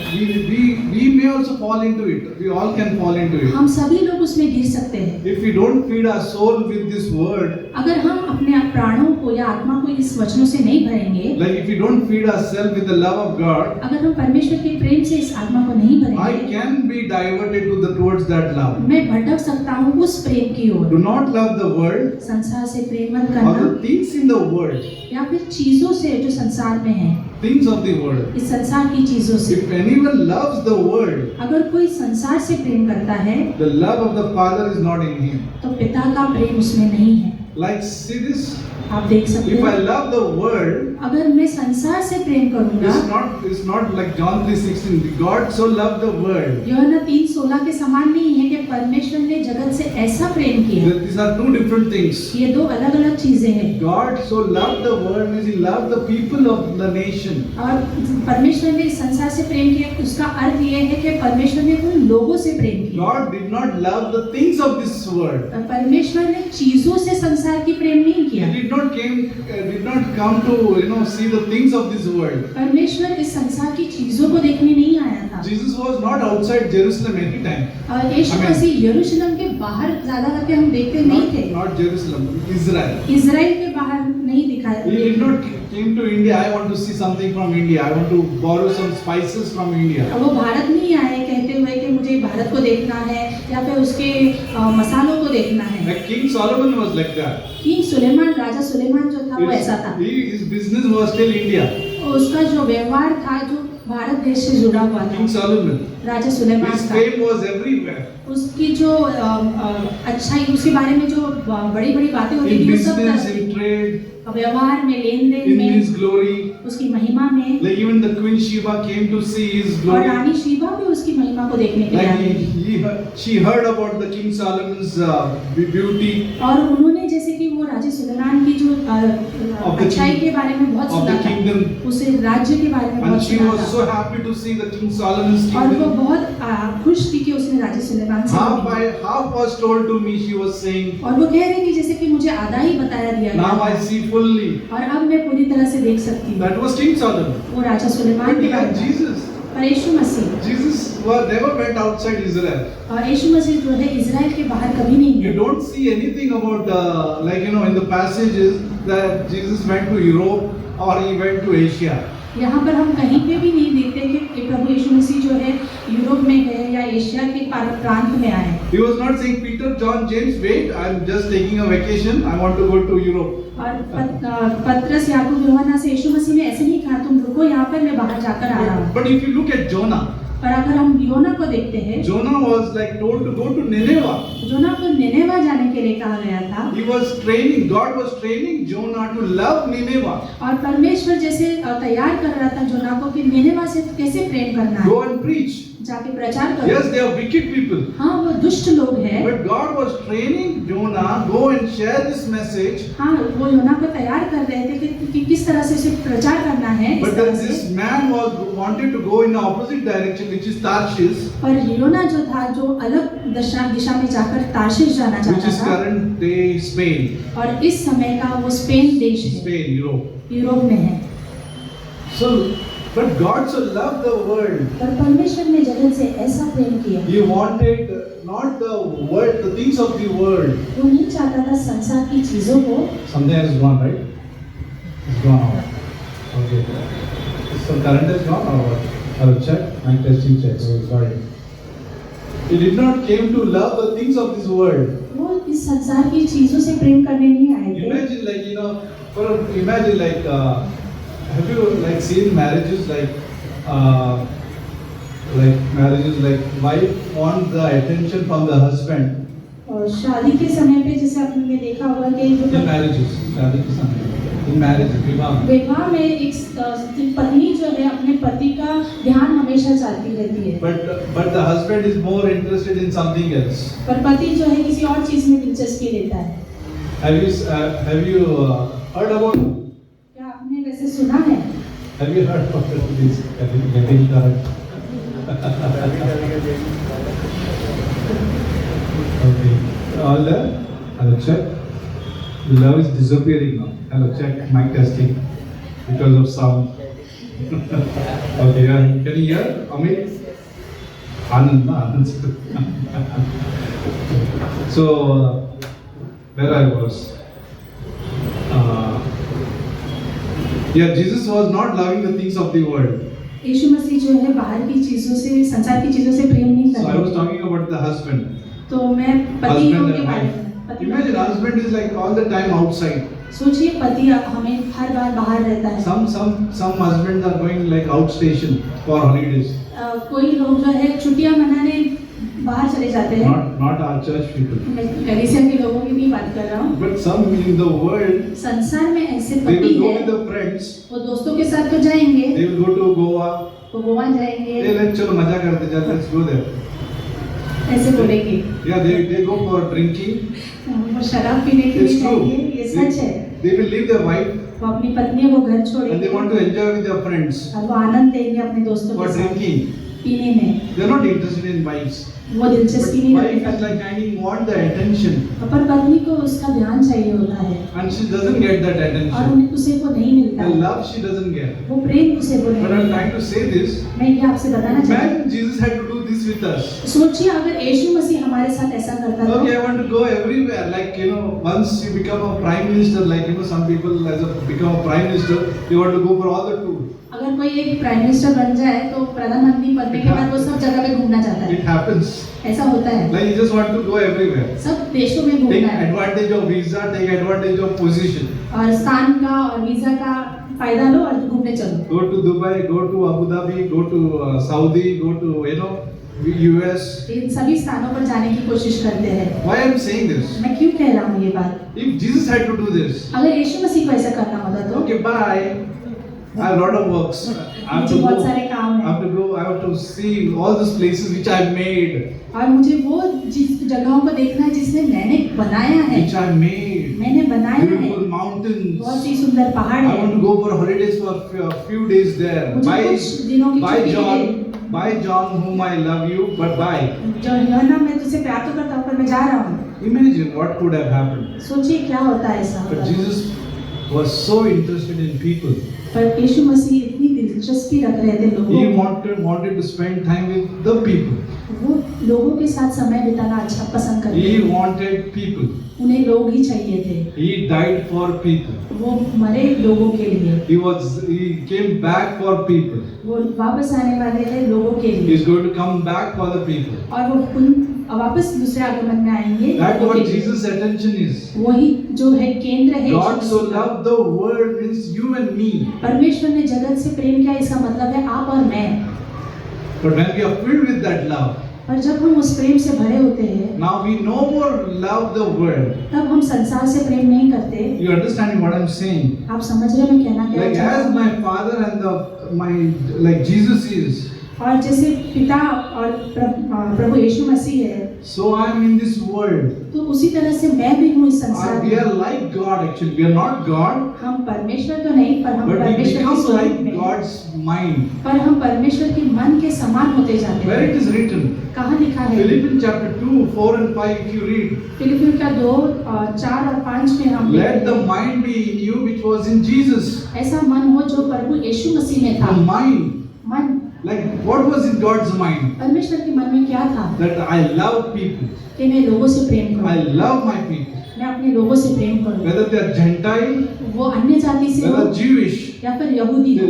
we may also fall into it. We all can fall into it. हम सभी लोग उसमें गिर सकते हैं। If we don't feed our soul with this word, अगर हम अपने प्राणों को या आत्मा को इस वचनों से नहीं भरेंगे, like if we don't feed ourselves with the love of God, अगर हम परमेश्वर के प्रेम से इस आत्मा को नहीं I भरेंगे, can be diverted towards that love. मैं भटक सकता हूँ उस प्रेम की ओर। Do not love the world संसार से प्रेम मत or करना, the things in the world, या फिर चीजों से जो संसार में है, things of the world. इस संसार की चीजों से। If anyone loves the world, अगर कोई संसार से प्रेम करता है the love of the Father is not in him. तो पिता का प्रेम उसमें नहीं है। Like, see this? आप देख सकते If I हैं, love the world, अगर मैं संसार से प्रेम करूंगा, it's not like John 3:16. God so loved the world. यूहन्ना 3:16 के समान नहीं है कि परमेश्वर ने जगत से ऐसा प्रेम किया। These are two different things. ये दो अलग अलग चीजें हैं। God so loved the world means He loved the people of the nation. और परमेश्वर ने इस संसार से प्रेम किया, उसका अर्थ ये है कि परमेश्वर ने उन लोगों से प्रेम किया। God did not love the things of this world. परमेश्वर ने चीजों से संसार की प्रेम नहीं किया। He did not come to see the things of this world. परमेश्वर इस संसार की चीजों को देखने नहीं आया था। Jesus was not outside Jerusalem any time. और यीशु Amen. मसीह यरूशलेम के बाहर ज्यादा करके हम देखते नहीं थे। Not Jerusalem, Israel. इजराइल के बाहर नहीं दिखाया। He did not came to India. I want to see something from India. I want to borrow some spices from India. वो भारत नहीं आए कहते हुए कि मुझे भारत को देखना है या फिर उसके मसालों को देखना है। Like King Solomon was like that. King Sulaiman, राजा सुलेमान जो था वो ऐसा था। His business was still India. उसका जो व्यवहार था जो भारत देश से जुड़ा हुआ था। King Solomon. राजा सुलेमान His का fame was everywhere. उसकी जो अच्छाई, उसके बारे में जो बड़ी बड़ी बातें होती In थी वो सब business, तरह in trade, व्यवहार में, लेन देन in में, his glory. उसकी महिमा में। Like even the Queen Sheba came to see his और glory. रानी शीबा भी उसकी महिमा को देखने के लिए Like I. she heard about the King Solomon's beauty. और उन्होंने जैसे कि वो राजा सुलेमान की जो Of the अच्छाई king- के बारे में बहुत of सुना the था, kingdom. उसे राज्य के बारे में And बहुत she सुना was था so happy to see the King Solomon's और वो kingdom. बहुत खुश थी कि उसने राजा सुलेमान से मिली। Half was told to me, she was saying. और वो कह रही थी जैसे कि मुझे आधा ही बताया दिया Now गया I see fully. और अब मैं पूरी तरह से देख सकती हूँ। That was King Solomon. वो राजा सुलेमान But के he बारे had में। Jesus. पर यीशु मसीह, Jesus never went outside Israel. और यीशु मसीह जो है इजराइल के बाहर कभी नहीं You गए। don't see anything about in the passages that Jesus went to Europe or he went to Asia. यहाँ पर हम कहीं पे भी नहीं देखते कि प्रभु यीशु मसीह जो है यूरोप में गए या एशिया के प्रांत में आए। He was not saying, Peter, John, James, wait, I'm just taking a vacation. I want to go to Europe. और पत्रस, याकूब, यूहन्ना से यीशु मसीह ने ऐसे नहीं कहा तुम रुको यहाँ पर, मैं बाहर जाकर आ रहा हूँ। But if you look at Jonah, पर अगर हम योना को देखते हैं, Jonah was like told to go to Nineveh. योना को निनेवा जाने के लिए कहा गया था He was training, God was training Jonah to love Nineveh. और परमेश्वर जैसे तैयार कर रहा था योना को कि निनेवा से कैसे प्रेम करना है, Go and preach. जाके प्रचार करो। Yes, they are wicked people. हाँ, वो दुष्ट लोग हैं। But God was training Jonah, go and share this message. हाँ, वो योना को तैयार कर रहे थे कि किस तरह से उसे प्रचार करना है। But then this man wanted to go in the opposite direction, which is Tarshish, पर योना जो था जो अलग दिशा में जाकर तार्शीश जाना which चाहता is था current day Spain. और इस समय का वो स्पेन देश है, Spain, Europe. यूरोप में है। So, but God so loved the world. पर परमेश्वर ने जगत से ऐसा प्रेम किया, He wanted not the world, the things of the world. वो नहीं चाहता था संसार की चीजों को। Something has gone, right? It's gone out. Okay. So current is gone or what? I'll check. I'm testing check. So sorry. He did not came to love the things of this world. वो इस संसार की चीजों से प्रेम करने नहीं आए थे. Imagine like imagine like have you like seen marriages like marriages like wife wants the attention from the husband. और शादी के समय पे जैसे आपने देखा होगा कि In marriages, शादी के समय in marriage विवाह में. विवाह में एक पत्नी जो है अपने पति का ध्यान हमेशा चाहती रहती है. But the husband is more interested in something else. पर पति जो है किसी और चीज में दिलचस्पी लेता है. Have you heard about? क्या आपने वैसे सुना है? Have you heard about this? Getting current. Okay. All there? Hello, check. The love is disappearing now. Hello, check. Mic testing because of sound. Okay, can you hear? Amit? Anand. So, where I was. Yeah, Jesus was not loving the things of the world. यीशु मसीह जो है बाहर की चीजों से, संसार की चीजों से प्रेम नहीं So I was करते. talking about the husband. तो मैं पतियों Husband के and बारे wife. में. Imagine husband is like all the time outside. सोचिए पति हमें हर बार बाहर रहता है. Some husbands are going like outstation for holidays. कोई लोग जो है छुट्टियां मनाने बाहर चले जाते हैं. Not our church people. मैं कलीसिया के लोगों की भी बात कर रहा हूँ. But some in the world, संसार में ऐसे they पति will go हैं, with the friends. वो दोस्तों के साथ तो जाएंगे, They will go to Goa. वो गोवा जाएंगे, Hey, चलो मजा करते जाते. Let's go there. ऐसे बोलेंगे. Yeah, they go for drinking. वो शराब पीने के It's लिए true. जाएंगे, ये सच है. They will leave their wife वो अपनी पत्नी को घर and छोड़ेंगे they want to enjoy with their friends और वो आनंद देंगे अपने दोस्तों for के साथ drinking. पीने में. They are not interested in wives. वो दिलचस्पी But नहीं wife is रखती. like I want the attention पर पत्नी को उसका ध्यान चाहिए होता है and she doesn't get that और attention. उसे वो नहीं मिलता The है. love she doesn't get. वो प्रेम उसे वो नहीं But I'm मिलता. trying to say this. मैं ये आपसे बताना चाहती हूँ. Imagine Jesus had to do this with us. सोचिए अगर यीशु मसीह हमारे साथ ऐसा करता तो Okay, I want to go everywhere. Like once you become a prime minister, like some people become a prime minister, they want to go for all the tours. अगर कोई एक प्राइम मिनिस्टर बन जाए तो प्रधानमंत्री बनने के बाद वो सब जगह पे घूमना चाहता It है. happens. ऐसा होता है. Like you just want to go everywhere. सब देशों में Take घूमना है advantage of visa, take advantage of position. और स्थान का और वीजा का फायदा लो और घूमने चलो. Go to Dubai, go to Abu Dhabi, go to Saudi, go to US. इन सभी स्थानों पर जाने की कोशिश करते हैं. Why I'm saying this? मैं क्यों कह रहा हूँ ये बात? If Jesus had to do this, अगर यीशु मसीह को ऐसा करना होता तो okay, bye. I have a lot of works. I have मुझे to बहुत go. सारे काम I हैं have to go. I have to see all these places which I've made, और मुझे वो जिस जगहों को देखना है जिसने मैंने बनाया है. which I've made. मैंने बनाया है. Beautiful mountains. बहुत ही सुंदर पहाड़ I want है. to go for holidays for a few days there. मुझे कुछ दिनों की छुट्टी है. By John, whom I love you, but bye. जो यूहन्ना मैं तुझसे प्यार तो करता हूँ पर मैं जा रहा हूँ. Imagine what could have happened. सोचिए क्या होता है ऐसा. But Jesus was so interested in people. पर यीशु मसीह इतनी दिलचस्पी रख रहे थे लोगों He में. wanted to spend time with the people. वो लोगों के साथ समय बिताना अच्छा पसंद करते He थे. wanted people. उन्हें लोग ही चाहिए थे. He died for people. वो मरे लोगों के लिए. He came back for people. वो वापस आने वाले हैं लोगों के लिए. He's going to come back for the people. और वो उन वापस दूसरे आगमन में आएंगे. That's लोगों what के लिए. Jesus' attention is. वही जो है केंद्र है. God यीशु so मसीह का. loved the world means you and me. परमेश्वर ने जगत से प्रेम किया इसका मतलब है आप और मैं. But when we are filled with that love, और जब हम उस प्रेम से भरे होते हैं now we no more love the world. तब हम संसार से प्रेम नहीं करते. You understanding what I'm saying? आप समझ रहे हैं मैं कहना क्या Like चाहता as हूँ. my Father and my like Jesus is, और जैसे पिता और प्रभु यीशु मसीह है so I am in this world. तो उसी तरह से मैं भी हूँ इस संसार We are में. like God actually. We are not God, हम परमेश्वर तो नहीं पर हम but we परमेश्वर के become स्वरूप like में. God's mind. पर हम परमेश्वर के मन के समान होते जाते Where हैं. it is written, कहाँ लिखा है? Philippians chapter 2, 4 and 5, if you read, फिलिपियों का 2, 4 और 5 में हम let the mind be in you which was in Jesus. ऐसा मन हो जो प्रभु यीशु मसीह में था. The mind, मन like what was in God's mind? परमेश्वर के मन में क्या था? That I love people. कि मैं लोगों से प्रेम I करूं. love my people. मैं अपने लोगों से प्रेम करूं. Whether they are Gentile, वो वो अन्य जाति से हो whether Jewish, या फिर यहूदी he हो,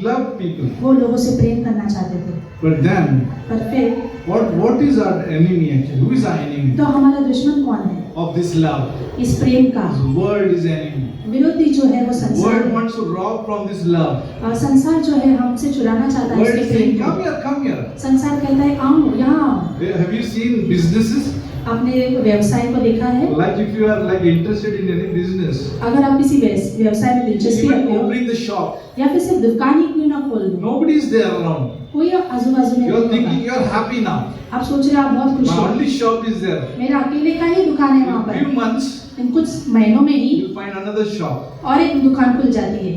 loved people. वो लोगों से प्रेम करना चाहते थे। But then, पर फिर what is our enemy actually? Who is our enemy तो हमारा दुश्मन कौन है of this love? इस प्रेम का? The world is enemy. विरोधी जो है वो The संसार world है। wants to rob from this love. और संसार जो है हमसे चुराना चाहता है World इसके is saying, प्रेम को। come here. संसार कहता है आओ यहाँ आओ। Have you seen businesses? आपने व्यवसाय को देखा है? Like if you are like interested in any business, अगर आप किसी व्यवसाय में दिलचस्पी even रखते हो opening the shop, या फिर सिर्फ दुकान ही क्यों ना खोल दो, nobody is there around. कोई आजू बाजू में You are नहीं thinking होगा। you are happy now. आप सोच रहे हो आप बहुत खुश My हो, only shop is there. मेरा अकेले का ही दुकान है वहाँ In few पर। months, इन कुछ महीनों में ही you'll find another shop. और एक दुकान खुल जाती है।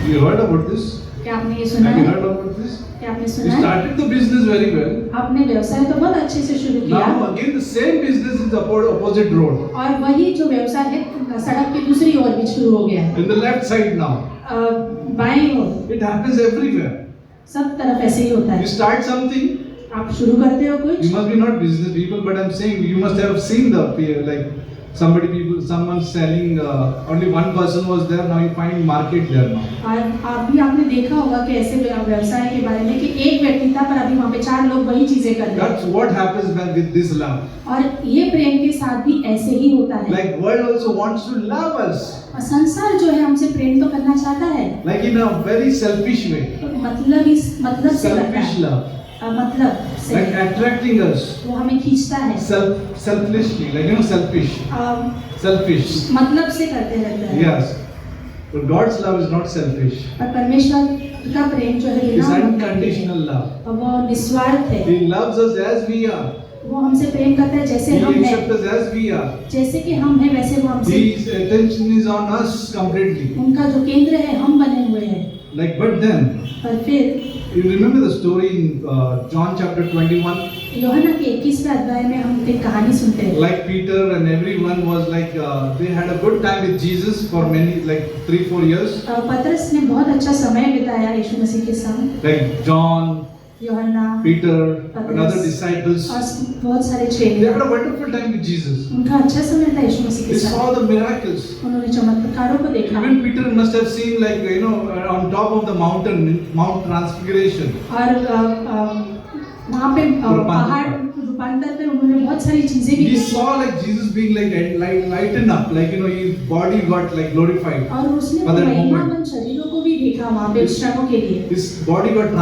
You heard about this? क्या आपने ये सुना Have you है? heard about this? क्या आपने You सुना है? started the business very well. आपने व्यवसाय तो बहुत अच्छे से शुरू किया Now again the same business is the opposite road. और वही जो व्यवसाय है सड़क की दूसरी ओर भी शुरू हो गया है। In the left side now. बाएं ओर It happens everywhere. सब तरफ ऐसे ही होता You है। start something, आप शुरू करते हो कुछ, you must be not business people, but I'm saying you must have seen the like someone selling, only one person was there, now you find market there now. और आपने देखा होगा कि ऐसे व्यवसाय के बारे में कि एक व्यक्ति था पर अभी वहाँ पे 4 लोग वही चीजें कर रहे हैं। That's what happens when with this love. और ये प्रेम के साथ भी ऐसे ही होता है। Like world also wants to love us, और संसार जो है हमसे प्रेम तो करना चाहता है, like in a very selfish way. मतलब से करता Selfish है, love, मतलब से like attracting us. वो हमें खींचता है, Selfishly, like selfish. Selfish. मतलब से करते रहता है। Yes. But God's love is not selfish. और परमेश्वर का प्रेम जो है It's बिना मतलब के, unconditional love. और वो निस्वार्थ है। He loves us as we are. वो हमसे प्रेम करता है जैसे He हम हैं, accepts us as we are. जैसे कि हम हैं वैसे वो हमसे, His attention is on us completely. उनका जो केंद्र है हम बने हुए हैं। Like, but then, पर फिर you remember the story in John chapter 21? यूहन्ना के 21वें अध्याय में हम एक कहानी सुनते हैं। Like Peter and everyone was like, they had a good time with Jesus for many, like 3-4 years. पतरस ने बहुत अच्छा समय बिताया यीशु मसीह के साथ। Like John, यूहन्ना, Peter, पतरस and other disciples. और बहुत सारे They चेले, had a wonderful time with Jesus. उनका अच्छा समय था यीशु मसीह They के साथ। saw the miracles. उन्होंने चमत्कारों को देखा Even Peter must have seen, like, on top of the mountain, Mount Transfiguration. और वहाँ पे पहाड़ रूपांतर पे उन्होंने बहुत सारी चीजें भी He देखी saw like Jesus being like lightened up, like his body got like glorified. और उसने For that महिमामंद moment. शरीरों को भी देखा वहाँ पे उस क्षणों के लिए, His body got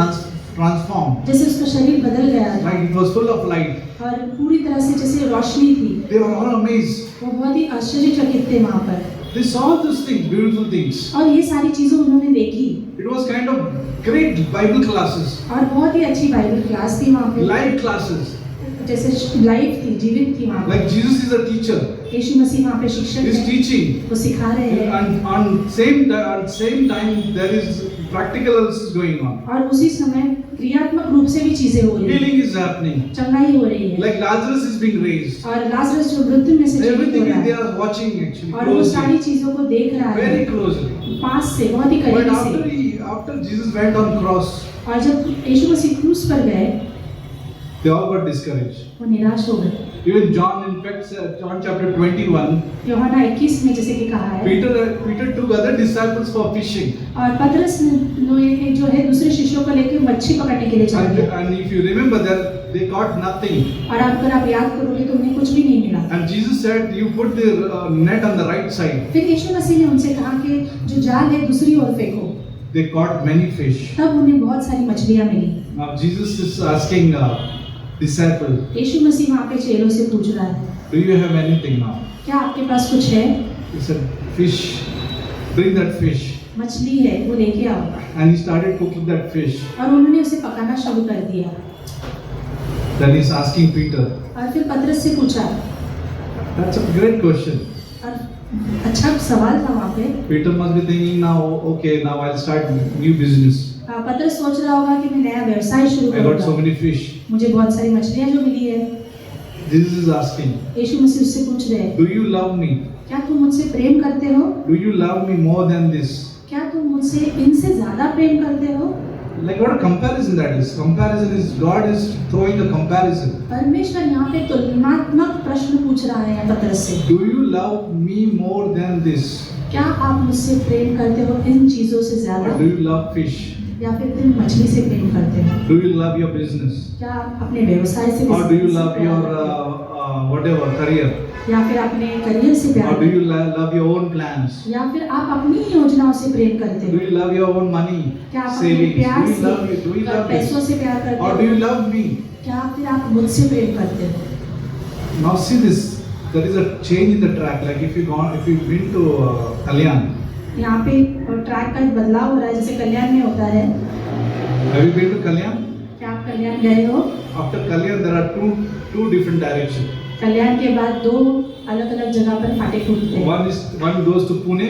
transformed. जैसे उसका शरीर बदल गया था Like it was full of light. और पूरी तरह से जैसे रोशनी थी। They were all amazed. वो बहुत ही आश्चर्यचकित थे वहाँ पर, They saw those things, beautiful things. और ये सारी चीजें उन्होंने देखी It was kind of great Bible classes, और बहुत ही अच्छी बाइबल क्लास थी वहाँ पे, live classes. जैसे लाइव थी, जीवित थी वहाँ पे। Like Jesus is a teacher. यीशु मसीह वहाँ पे शिक्षक He's है, teaching. वो सिखा रहे हैं And on same time there is practical also is going on. और उसी समय क्रियात्मक रूप से भी चीजें हो रही हैं, Healing is happening. चंगाई हो रही है, Like Lazarus is being raised. और लाजरस जो मृत्यु में से जीवित हो Everything रहा they है are watching actually और वो सारी closely, चीजों को देख रहा है very closely. पास से, बहुत ही But करीब से। after Jesus went on cross, और जब यीशु मसीह क्रूस पर गए they all got discouraged. वो निराश हो गए। Even John, in fact, John chapter 21, यूहन्ना 21 में जैसे कि कहा है, Peter took other disciples for fishing. और पतरस ने जो है दूसरे शिष्यों को लेकर मच्छी पकड़ने के लिए चला गया, And if you remember that they caught nothing. और अगर आप याद करोगे तो उन्हें कुछ भी नहीं मिला। And Jesus said, you put the net on the right side. फिर यीशु मसीह ने उनसे कहा कि जो जाल है दूसरी ओर फेंको, They caught many fish. तब उन्हें बहुत सारी मछलियां मिली। Now Jesus is asking disciple, यीशु मसीह वहाँ पे चेलों से पूछ रहा है, do you have anything now? क्या आपके पास कुछ है? He said, fish. Bring that fish. मछली है, वो लेके आओ। And he started cooking that fish. और उन्होंने उसे पकाना शुरू कर दिया। Then he's asking Peter. और फिर पतरस से पूछा, That's a great question. और अच्छा सवाल था वहाँ पे। Peter must be thinking now, okay, now I'll start new business. पतरस सोच रहा होगा कि मैं नया व्यवसाय शुरू I got so करूंगा, many fish. मुझे बहुत सारी मछलियां जो मिली है। Jesus is asking, यीशु मसीह उससे पूछ रहे हैं, do you love me? क्या तुम मुझसे प्रेम करते हो? Do you love me more than this? क्या तुम मुझसे इनसे ज्यादा प्रेम करते हो? Like what a comparison that is. Comparison is God is throwing a comparison. परमेश्वर यहाँ पे तुलनात्मक प्रश्न पूछ रहा है पतरस से। Do you love me more than this? क्या आप मुझसे प्रेम करते हो इन चीजों से ज्यादा, Or do you love fish? या फिर तुम मछली से प्रेम करते हो? Do you love your business? क्या आप अपने व्यवसाय से Or do you से love प्यार your करते हो? whatever career? या फिर अपने करियर से प्यार Or do करते you love your own plans? हो? या फिर आप अपनी योजनाओं से प्रेम करते Do हो? you love your own money, क्या आप अपने savings? प्यार Do you love से, it? Do you love पैसों this? से प्यार करते Or do you हो? love me? क्या फिर आप मुझसे प्रेम करते हो? Now see this. There is a change in the track. Like if you been to Kalyan. यहाँ पे ट्रैक का एक बदलाव हो रहा है, जैसे कल्याण में होता है। Have you been to Kalyan? क्या आप कल्याण गए हो? After Kalyan, there are two different directions. कल्याण के बाद दो अलग अलग जगह पर फाटे फूटते हैं। One goes to Pune,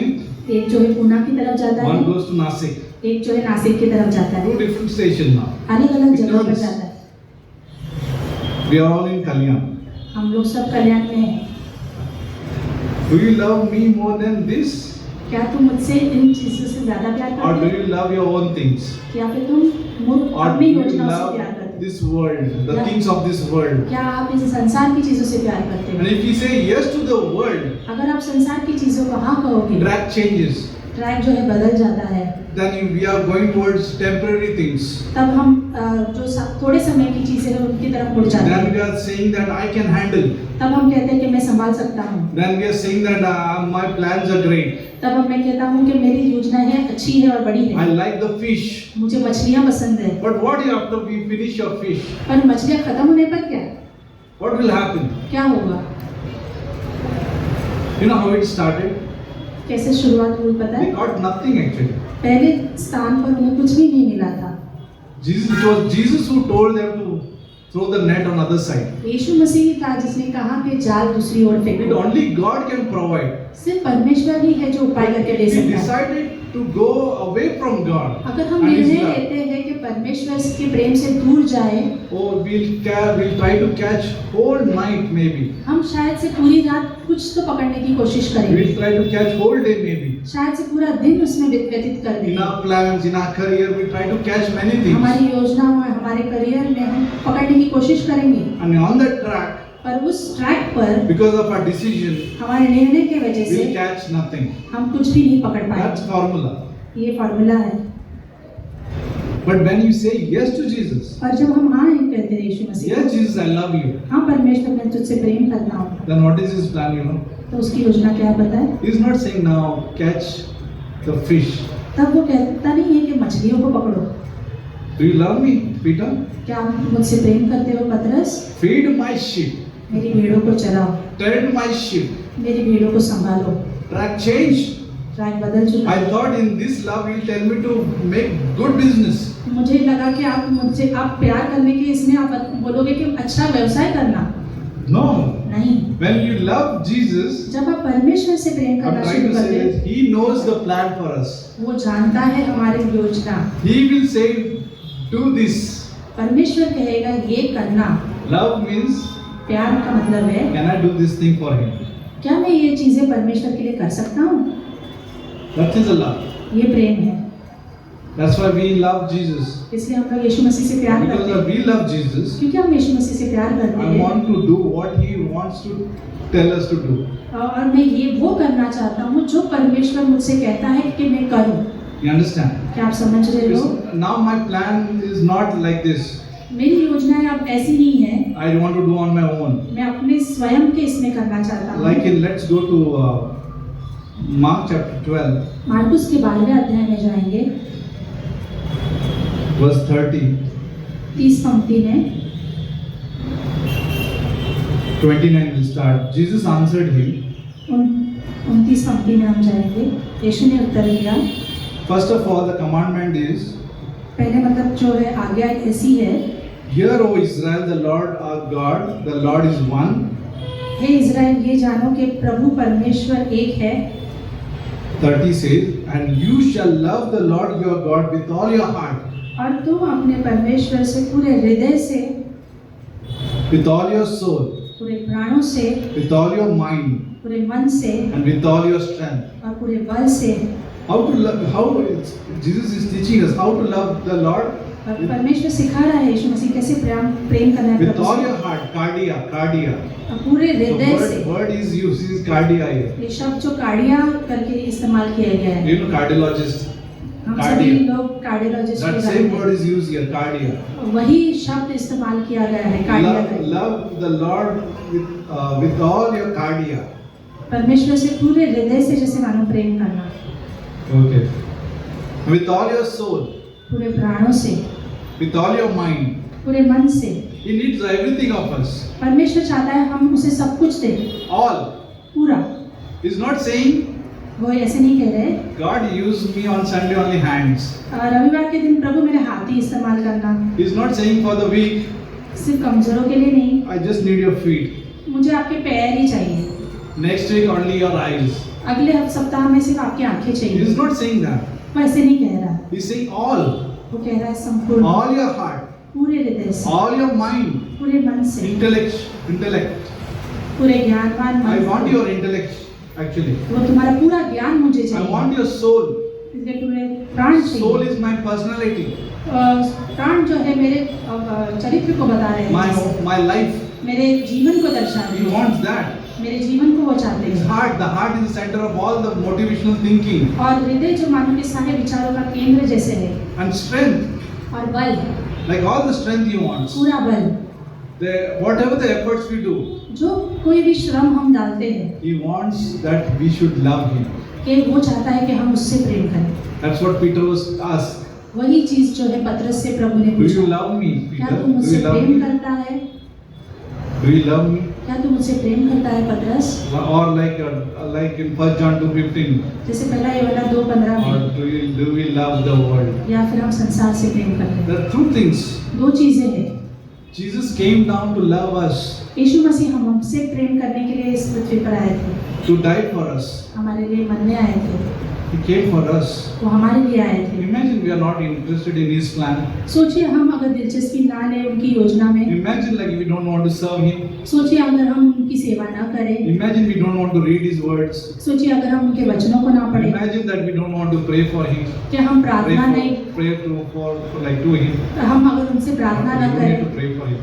एक जो है पूना की तरफ जाता one है, goes to Nasik. एक जो है नासिक की तरफ जाता है। Two different stations now. अलग अलग It जगह पर turns. जाता है। We are all in Kalyan. हम लोग सब कल्याण में हैं। Do you love me more than this? क्या तुम मुझसे इन चीजों से ज्यादा प्यार Or do करते हो? you love your own things? क्या फिर तुम Or do अपनी you योजनाओं से love प्यार करते हो? this world, the Yeah. things of this world? क्या आप इस संसार की चीजों से प्यार करते And हो? if you say yes to the world, अगर आप संसार की चीजों को हाँ कहोगे, track changes. ट्रैक जो है बदल जाता है। Then we are going towards temporary things. तब हम थोड़े समय की चीजें हैं उनकी तरफ मुड़ जाते Then हैं। we are saying that I can handle. तब हम कहते हैं कि मैं संभाल सकता हूँ। Then we are saying that my plans are great. तब अब मैं कहता हूँ कि मेरी योजना है अच्छी है और बड़ी I है। like the fish. मुझे मछलियाँ पसंद है। But what after we finish your fish? पर मछलियाँ खत्म होने पर क्या? What will happen? क्या होगा? You know how it started? कैसे शुरुआत हुई पता They है? got nothing actually. पहले स्थान पर उन्हें कुछ भी नहीं मिला था। It was Jesus who told them to throw the net on other side. यीशु मसीह ही था जिसने कहा कि जाल दूसरी ओर It फेंको। only God can provide. सिर्फ परमेश्वर ही है जो उपाय करके दे He सकता है। decided to go away from God. अगर हम and His निर्णय love. लेते हैं कि परमेश्वर के प्रेम से दूर जाए, Oh, we'll try to catch whole night maybe. हम शायद से पूरी रात कुछ तो पकड़ने की कोशिश करेंगे, We'll try to catch whole day maybe. शायद से पूरा दिन उसमें व्यतीत कर In देंगे। our plans, in our career, we try to catch many things. हमारी योजना में, हमारे करियर में हम पकड़ने की कोशिश करेंगे, And on that track, पर उस ट्रैक पर because of our decision, हमारे निर्णय के वजह से we'll catch nothing. हम कुछ भी नहीं पकड़ That's पाएंगे। formula. ये फॉर्मूला है। But when you say yes to Jesus, और जब हम हाँ कहते हैं यीशु मसीह, yes Jesus, I love you. हाँ परमेश्वर मैं तुझसे प्रेम करता हूँ, Then what is His plan? You know, तो उसकी योजना क्या है पता है? He's not saying now catch the fish. तब वो कहता नहीं है कि मछलियों को पकड़ो। Do you love me, Peter? क्या आप मुझसे प्रेम करते हो पतरस? Feed my sheep. मेरी भेड़ों को चराओ, Tend my sheep. मेरी भेड़ों को संभालो। Track change. ट्रैक बदल चुका I है। thought in this love He'll tell me to make good business. मुझे लगा कि आप मुझसे आप प्यार करने के इसमें आप बोलोगे कि अच्छा व्यवसाय करना। No. नहीं, When you love Jesus, जब आप परमेश्वर से प्रेम I'm करना trying शुरू to say करते हैं, that He knows the plan for us. वो जानता है हमारी योजना। He will say, do this. परमेश्वर कहेगा ये करना। Love means, प्यार का मतलब है can I do this thing for Him? क्या मैं ये चीजें परमेश्वर के लिए कर सकता हूँ? That is a love. ये प्रेम है। That's why we love Jesus. इसलिए हम लोग यीशु मसीह से प्यार करते Because हैं, we love Jesus, क्योंकि हम यीशु मसीह से प्यार करते I हैं। want to do what He wants to tell us to do. और मैं ये वो करना चाहता हूँ जो परमेश्वर मुझसे कहता है कि मैं करूँ। You understand? क्या आप समझ रहे हो? Because now my plan is not like this. मेरी योजनाएं अब ऐसी नहीं है, I want to do on my own. मैं अपने स्वयं के इसमें करना चाहता हूँ। Like let's go to Mark chapter 12, Marcus के 12वें अध्याय में जाएंगे, verse 30. 30 पंक्ति में 29 will start. Jesus answered him. 29 पंक्ति में हम जाएंगे। यीशु ने उत्तर दिया, First of all, the commandment is, पहले मतलब जो है आज्ञा ऐसी है, Hear, O Israel, the Lord our God, the Lord is one. हे इज़राइल ये जानो कि प्रभु परमेश्वर एक है। 30 says, And you shall love the Lord your God with all your heart, और तुम अपने परमेश्वर से पूरे हृदय से, with all your soul, पूरे प्राणों से, with all your mind, पूरे मन से and with all your strength. और पूरे बल से how to love, Jesus is teaching us how to love the Lord परमेश्वर सिखा रहा है यीशु मसीह कैसे प्रेम करना है with प्रभु all से। your heart, cardia. पूरे The हृदय से। word is used, is cardia here. ये शब्द जो कार्डिया करके इस्तेमाल किया गया है। You know cardiologist. हम सभी Cardia. लोग cardiologist That same word is used here, cardia. वही शब्द इस्तेमाल किया गया है कार्डिया Love, करके। love the Lord with all your cardia. परमेश्वर से पूरे हृदय से जैसे मानो प्रेम करना, Okay. With all your soul, पूरे प्राणों से, with all your mind. पूरे मन से। He needs everything of us. परमेश्वर चाहता है हम उसे सब कुछ दें, All. पूरा। He's not saying, वो ऐसे नहीं कह रहे God used me on Sunday only hands. रविवार के दिन प्रभु मेरे हाथ ही इस्तेमाल करना, He's not saying for the weak, सिर्फ कमजोरों के लिए नहीं, I just need your feet. मुझे आपके पैर ही चाहिए, Next week only your eyes. अगले सप्ताह में सिर्फ आपकी आंखें चाहिए। He's not saying that. वो ऐसे नहीं कह रहा, He's saying all. वो कह रहा है संपूर्ण, All your heart, पूरे हृदय से, all your mind, पूरे मन से, intellect. पूरे ज्ञानवान I मन want से। your intellect, actually. वो तुम्हारा पूरा ज्ञान मुझे I चाहिए, want your soul. इसलिए तुम्हें प्राण Soul चाहिए। is my personality, प्राण जो है मेरे चरित्र को बता रहे हैं, my life. मेरे जीवन को दर्शाते He हैं, wants that. मेरे जीवन को वो चाहते His हैं। heart, the heart is the center of all the motivational thinking और हृदय जो मानव के सारे विचारों का केंद्र जैसे है, and strength. और बल, Like all the strength he wants. पूरा बल, Whatever the efforts we do, जो कोई भी श्रम हम डालते हैं, he wants that we should love him. कि वो चाहता है कि हम उससे प्रेम करें। That's what Peter was asked. वही चीज जो है पतरस से प्रभु ने Do you पूछा, love me, क्या Peter? तू Do मुझसे you love प्रेम me? करता है? Do you love me? क्या तू मुझसे प्रेम करता है पतरस? Or like in 1 John 2:15, जैसे पहला यूहन्ना 2:15 or में, do we love the world? या फिर हम संसार से प्रेम करते हैं। There are two things. दो चीजें हैं। Jesus came down to love us, यीशु मसीह हमसे प्रेम करने के लिए इस पृथ्वी पर आए थे, to die for us. हमारे लिए मरने आए थे, He came for us. वो हमारे लिए आए थे। Imagine we are not interested in his plan. सोचिए हम अगर दिलचस्पी ना लें उनकी योजना में, Imagine like we don't want to serve him. सोचिए अगर हम उनकी सेवा ना करें, Imagine we don't want to read his words. सोचिए अगर हम उनके वचनों को ना पढ़ें, Imagine that we don't want to pray for him. कि हम प्रार्थना नहीं, Pray to him. हम अगर उनसे प्रार्थना ना We don't need करें, to pray for him.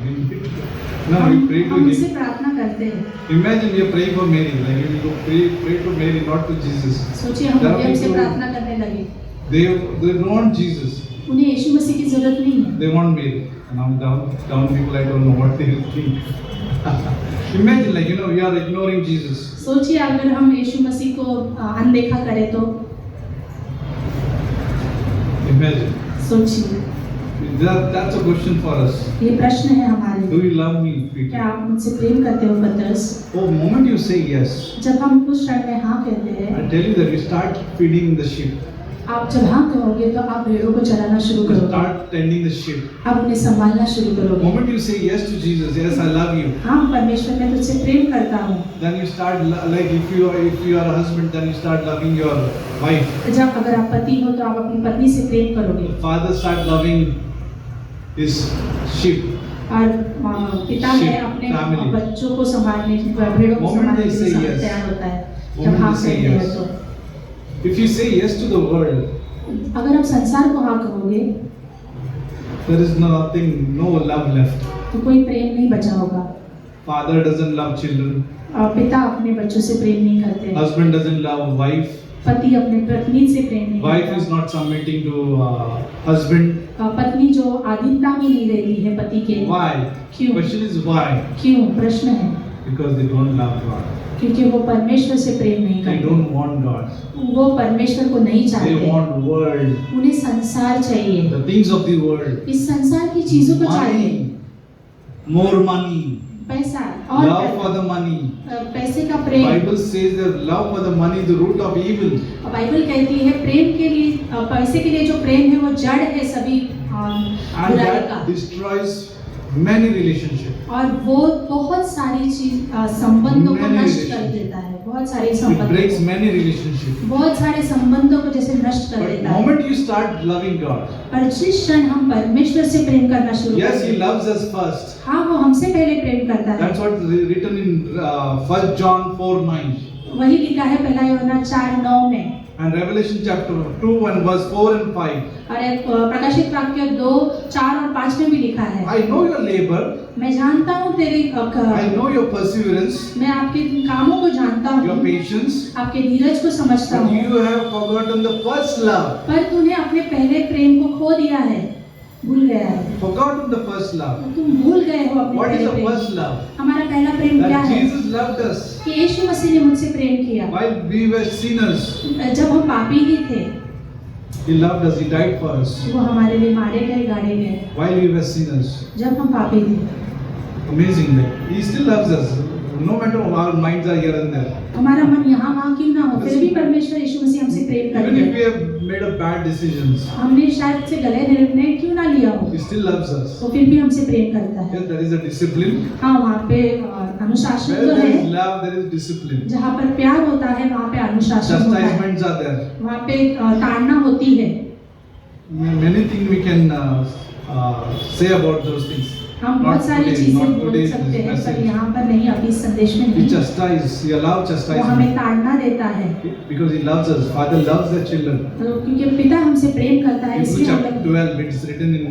No, we pray to हम उनसे him. प्रार्थना करते हैं। Imagine we are praying for Mary. Like we go pray to Mary, not to Jesus. सोचिए हम There are मरियम से people- प्रार्थना करने लगे, They don't want Jesus. उन्हें यीशु मसीह की जरूरत नहीं है, They want Mary. Now down people, I don't know what they will think. Imagine like we are ignoring Jesus. सोचिए अगर हम यीशु मसीह को अनदेखा करें तो, Imagine. सोचिए That's a question for us. ये प्रश्न है हमारे Do लिए। you love me, क्या Peter? आप मुझसे प्रेम करते हो पतरस? Oh, the moment you say yes, जब हम उस क्षण में हाँ कहते हैं, I tell you that we start feeding the sheep. आप जब हाँ कहोगे तो आप भेड़ों को चराना शुरू We करोगे, start tending the sheep. आप उन्हें संभालना शुरू The करोगे। moment you say yes to Jesus, yes, I love you. हाँ परमेश्वर मैं तुझसे प्रेम करता हूँ, Then you start like if you are a husband, then you start loving your wife. जब अगर आप पति हो तो आप अपनी पत्नी से प्रेम करोगे, Father start loving his sheep. और पिता है Sheep, अपने family. बच्चों को संभालने, भेड़ों को Moment संभालने they के लिए say yes. तैयार होता है। जब Moment हाँ they say कहते हैं yes. तो, If you say yes to the world, अगर आप संसार को हाँ कहोगे there is nothing, no love left. तो कोई प्रेम नहीं बचा होगा। Father doesn't love children. पिता अपने बच्चों से प्रेम नहीं करते, Husband doesn't love wife. पति अपने पत्नी से प्रेम नहीं Wife करता, is not submitting to husband. पत्नी जो आधीनता में नहीं रहती है पति के। Why? क्यों? Question is why? क्यों? प्रश्न है Because they don't love God. क्योंकि वो परमेश्वर से प्रेम नहीं They करते, don't want God. वो परमेश्वर को नहीं They चाहते, want world, उन्हें संसार चाहिए, the things of the world. इस संसार की चीजों को चाहिए, Money, more money, पैसा और love for the money. पैसे का प्रेम। Bible says that love for the money is the root of evil. Bible कहती है प्रेम के लिए, पैसे के लिए जो प्रेम है वो जड़ है सभी And बुराई का, that destroys many relationships. और वो बहुत सारी चीज संबंधों को Many नष्ट कर relationships. देता है, बहुत सारे It संबंधों breaks को, many relationships. बहुत सारे संबंधों को जैसे नष्ट कर But देता the है। moment you start loving God, पर जिस क्षण हम परमेश्वर से प्रेम करना शुरू yes, करते He हैं, loves us first. हाँ वो हमसे पहले प्रेम करता है। That's what is written in 1 John 4:9. वही लिखा है पहला यूहन्ना 4:9 में, And Revelation chapter 2 and verse 4 and 5. और एक प्रकाशित वाक्य 2, 4 और 5 में भी लिखा है, I know your labor, मैं जानता हूँ तेरे I know your perseverance, मैं आपके कामों को जानता your हूँ, patience, आपके धीरज को समझता but हूँ, you have forgotten the first love. पर तूने अपने पहले प्रेम को खो दिया है, भूल गया है। Forgotten the first love. तुम भूल गए हो अपने What is पहले the प्रेम। first love? हमारा पहला प्रेम क्या That है? Jesus loved us कि यीशु मसीह ने मुझसे प्रेम किया। while we were sinners. जब हम पापी ही थे, He loved us, He died for us वो हमारे लिए मारे गए, गाड़े गए। while we were sinners. जब हम पापी थे, Amazing, like He still loves us, no matter our minds are here and there. हमारा मन यहाँ वहाँ क्यों ना हो, फिर भी परमेश्वर यीशु मसीह हमसे प्रेम Even करते if we हैं। have made a bad decisions, हमने शायद से गलत निर्णय क्यों ना लिया हो, He still loves us. वो फिर भी हमसे प्रेम करता है। Yes, there is a discipline. हाँ, वहाँ पे अनुशासन Where जो there है, is love, there is discipline. जहाँ पर प्यार होता है वहाँ पे अनुशासन होता है, Chastisements are there. वहाँ पे ताड़ना होती है। Many things we can say about those things. हम Not बहुत सारी today, चीजें not बोल today in सकते this हैं, पर message. यहाँ पर नहीं, अभी इस संदेश में He नहीं। chastises, He allows वो हमें chastisement ताड़ना देता है, because He loves us. Father loves their children. तो क्योंकि पिता हमसे प्रेम करता है, Hebrews इसलिए हम chapter लोग 12, it's written in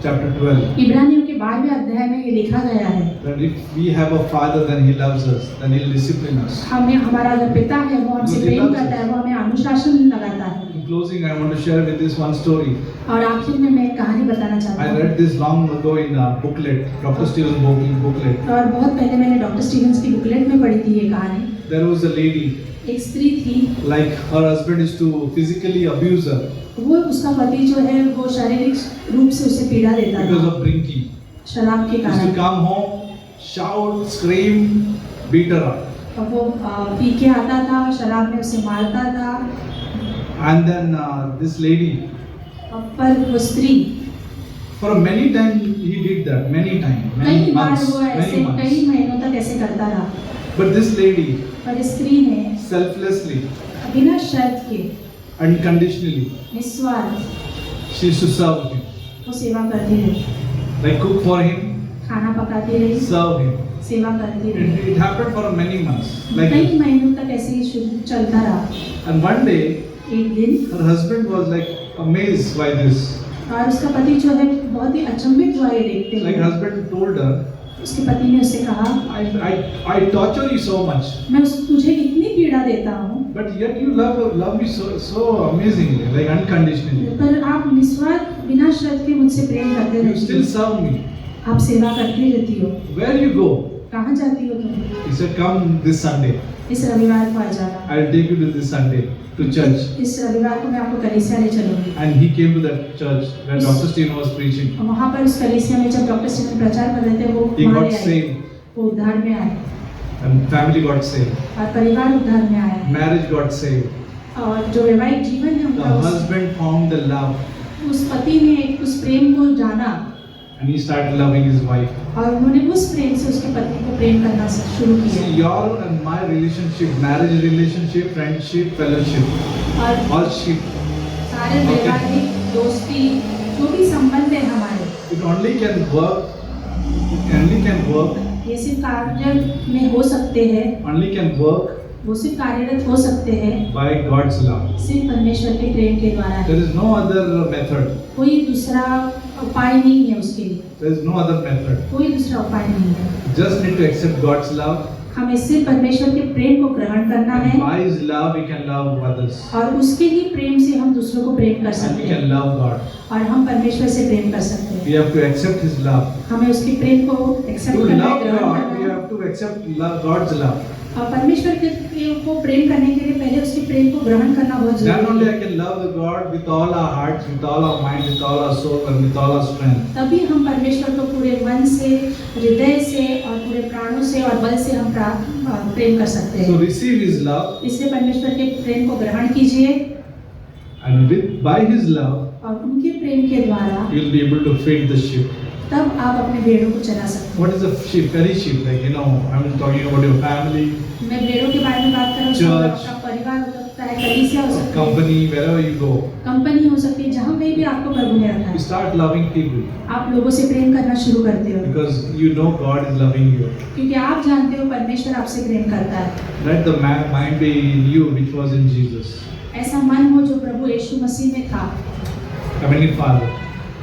chapter 12. इब्रानियों के 12वें अध्याय में ये लिखा गया है, That if we have a father, then He loves us, then He'll discipline us. हमें हमारा अगर पिता है वो हमसे Because he प्रेम loves करता us. है, वो हमें अनुशासन लगाता है। In closing, I want to share with this one story. और आखिर में मैं एक कहानी बताना चाहता I हूँ। read this long ago in a booklet, Dr. Stephen Hawking booklet. और बहुत पहले मैंने डॉक्टर स्टीवंस की बुकलेट में पढ़ी थी ये कहानी। There was a lady, एक स्त्री थी, like her husband used to physically abuse her वो उसका पति जो है वो शारीरिक रूप से उसे पीड़ा देता because था of drinking. शराब के He used to कारण। come home, shout, scream, beat her up. और वो पी के आता था, शराब में उसे मारता था। And then this lady, पर वो स्त्री for many times he did that, many times, कई many बार months, वो ऐसे many months. कई महीनों तक ऐसे करता रहा, But this lady, पर स्त्री ने selflessly, बिना शर्त के, unconditionally, निस्वार्थ she used to serve him, वो सेवा करती रही, like cook for him, खाना पकाती रही, serve him. सेवा करती रही। It happened for many months, like कई this. महीनों तक ऐसे ही चलता रहा। And one day, एक दिन her husband was like amazed by this. और उसका पति जो है बहुत ही अचंभित हुआ ये देखते Like हुए। husband told her, उसके पति ने उससे कहा, I torture you so much, मैं तुझे इतनी पीड़ा देता हूँ, but yet you love me so amazingly, like unconditionally. पर आप निस्वार्थ बिना शर्त के मुझसे प्रेम करते You रहती still हो, serve me. आप सेवा करती रहती हो। Where you go? कहाँ जाती हो तुम? He said, come this Sunday. इस रविवार को आ जाना। I'll take you to this Sunday to church. इस रविवार को मैं आपको कलीसिया ले चलूंगी। And he came to that church where Dr. Stephen was preaching. और वहाँ पर उस कलीसिया में जब डॉक्टर स्टीवन प्रचार कर रहे थे, वो He हमारे got आए, saved वो उद्धार में आए and family got saved. और परिवार उद्धार में आया Marriage got saved. और जो वैवाहिक जीवन है The उनका husband found the love उस पति ने उस प्रेम को जाना and he started loving his wife. और उन्होंने उस प्रेम से उसके पति को प्रेम करना शुरू See, किया। your and my relationship, marriage relationship, friendship, fellowship, और all ship, सारे वैवाहिक दोस्ती जो भी संबंध है हमारे, it only can work, ये सिर्फ कार्य में हो सकते हैं, only can work वो सिर्फ कार्यरत हो सकते हैं by God's love. सिर्फ परमेश्वर के प्रेम के द्वारा है। There is no other method. कोई दूसरा उपाय नहीं है उसके लिए, There is no other method. कोई दूसरा उपाय नहीं है। Just need to accept God's love. हमें सिर्फ परमेश्वर के प्रेम को ग्रहण करना And है by His love, we can love others. और उसके ही प्रेम से हम दूसरों को प्रेम कर And सकते we हैं can love God. और हम परमेश्वर से प्रेम कर सकते हैं। We have to accept His love. हमें उसके प्रेम को एक्सेप्ट To करना है, love ग्रहण God, करना we है। have to accept God's love. और परमेश्वर के को प्रेम करने के लिए पहले उसके प्रेम को ग्रहण करना बहुत Then जरूरी only है। I can love the God with all our hearts, with all our mind, with all our soul, and with all our strength. तभी हम परमेश्वर को पूरे मन से, हृदय से और पूरे प्राणों से और बल से हम प्रेम कर सकते So हैं। receive His love, इसलिए परमेश्वर के प्रेम को ग्रहण कीजिए and by His love, और उनके प्रेम के द्वारा you will be able to feed the sheep. तब आप अपने भेड़ों को चला सकते हैं। What is a sheep? Very sheep, like I'm talking about your family, मैं भेड़ों के बारे में बात कर रहा हूँ, Church, आपका परिवार हो सकता है, कलीसिया हो सकता है, company, wherever you go. Company हो सकती है, जहाँ कहीं भी आपको प्रभु ने रखा You है, start loving people आप लोगों से प्रेम करना शुरू करते हो because you know God is loving you. क्योंकि आप जानते हो परमेश्वर आपसे प्रेम करता है। Let the mind be in you which was in Jesus. ऐसा मन हो जो प्रभु यीशु मसीह में था। Heavenly Father,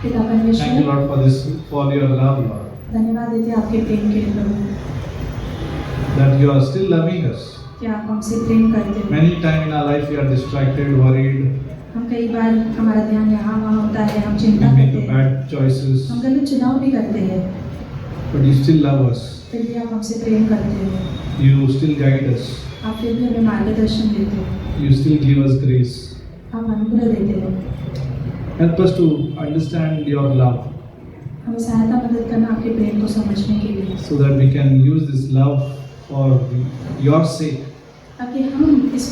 पिता thank you परमेश्वर, Lord for this, for your love, Lord. धन्यवाद देते हैं आपके प्रेम के लिए प्रभु, That you are still loving us. कि आप हमसे प्रेम करते हैं। Many times in our life we are distracted, worried, हम कई बार हमारा ध्यान यहाँ वहाँ होता है, हम we चिंता make करते the हैं, bad choices, हम गलत चुनाव भी करते हैं, but you still love us. फिर भी आप हमसे प्रेम करते हैं, You still guide us. आप फिर भी हमें मार्गदर्शन देते हैं, You still give us grace. आप अनुग्रह देते हैं। Help us to understand your love हमें सहायता मदद करना आपके प्रेम को समझने के लिए, so that we can use this love for your sake ताकि हम इस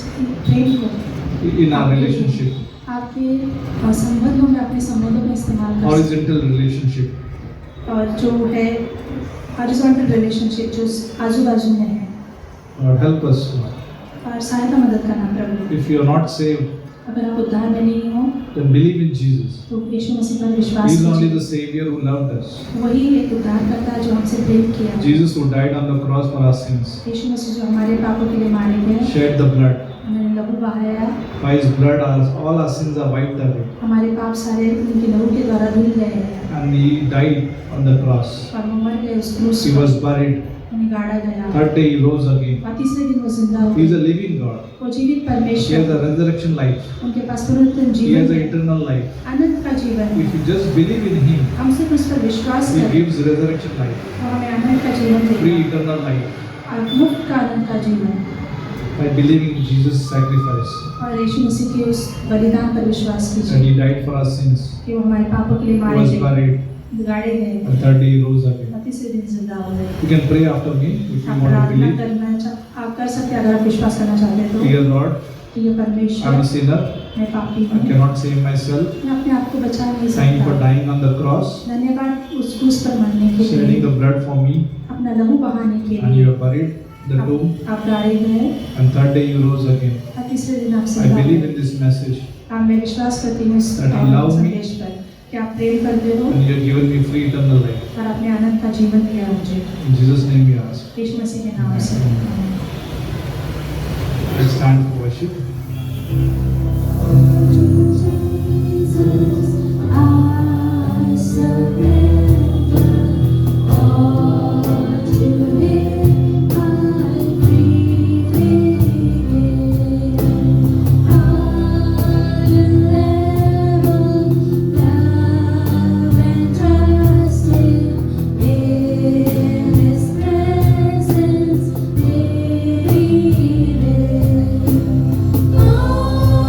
प्रेम को in our relationship, आपके संबंधों में, अपने संबंधों में इस्तेमाल कर सकें। horizontal relationship. और जो है हॉरिजॉन्टल रिलेशनशिप जो आजू बाजू में है, Lord, help us, Lord. और सहायता मदद करना प्रभु। If you are not saved, अगर आप उद्धार में नहीं हो then believe in Jesus. तो यीशु मसीह पर He विश्वास is only कीजिए। the Savior who loved us. वही एक उद्धार करता है जो हमसे प्रेम किया। Jesus who died on the cross for our sins, यीशु मसीह जो हमारे पापों के लिए मारे गए, shed the blood. उन्होंने लहू बहाया, By His blood, all our sins are wiped away. हमारे पाप सारे उनके लहू के द्वारा धुल गए हैं, And He died on the cross. और वो मर गए उस क्रूस He पर, was buried. उन्हें गाड़ा गया, Third day He rose again. और तीसरे दिन वो जिंदा हो He is गए। a living God. वो जीवित He has परमेश्वर, a resurrection life. उनके पास पुनरुत्थान He has जीवन an है, eternal life. अनंत का जीवन है। If you just believe in Him, हम सिर्फ उस पर विश्वास He करें, gives resurrection life, वो हमें अनंत का जीवन free देगा, eternal life, और मुफ्त का अनंत का जीवन, by believing in Jesus' sacrifice. और यीशु मसीह के उस बलिदान पर विश्वास That कीजिए He died for our sins. कि वो हमारे पापों के लिए He मारे was गए, buried. गाड़े गए, And third day He rose again. और तीसरे दिन जिंदा हो गए। You can pray after me if you आप want to प्रार्थना believe. करना आप कर सकते हैं अगर आप विश्वास करना चाहते हैं तो। Dear Lord, कि ये I am a परमेश्वर, sinner. मैं पापी I हूँ, cannot save myself. मैं अपने आप को बचा नहीं Thank you for सकता। dying on the cross, धन्यवाद उस क्रूस पर मरने के shedding लिए, the blood for me, अपना लहू बहाने के and you लिए। are buried in the tomb. आप गाड़े गए, And third day you rose again. और तीसरे दिन आप I जिंदा believe हुए। in this message, हाँ, मैं विश्वास करती हूँ इस That you love me. संदेश पर कि आप प्रेम करते हो and you have given me free eternal life. और आपने अनंत का जीवन दिया मुझे। In Jesus' name we ask. यीशु मसीह के नाम से आमीन। Let's stand for worship. I surrender all to Him. I freely give. I will never love and trust Him in His presence. Daily live. Oh.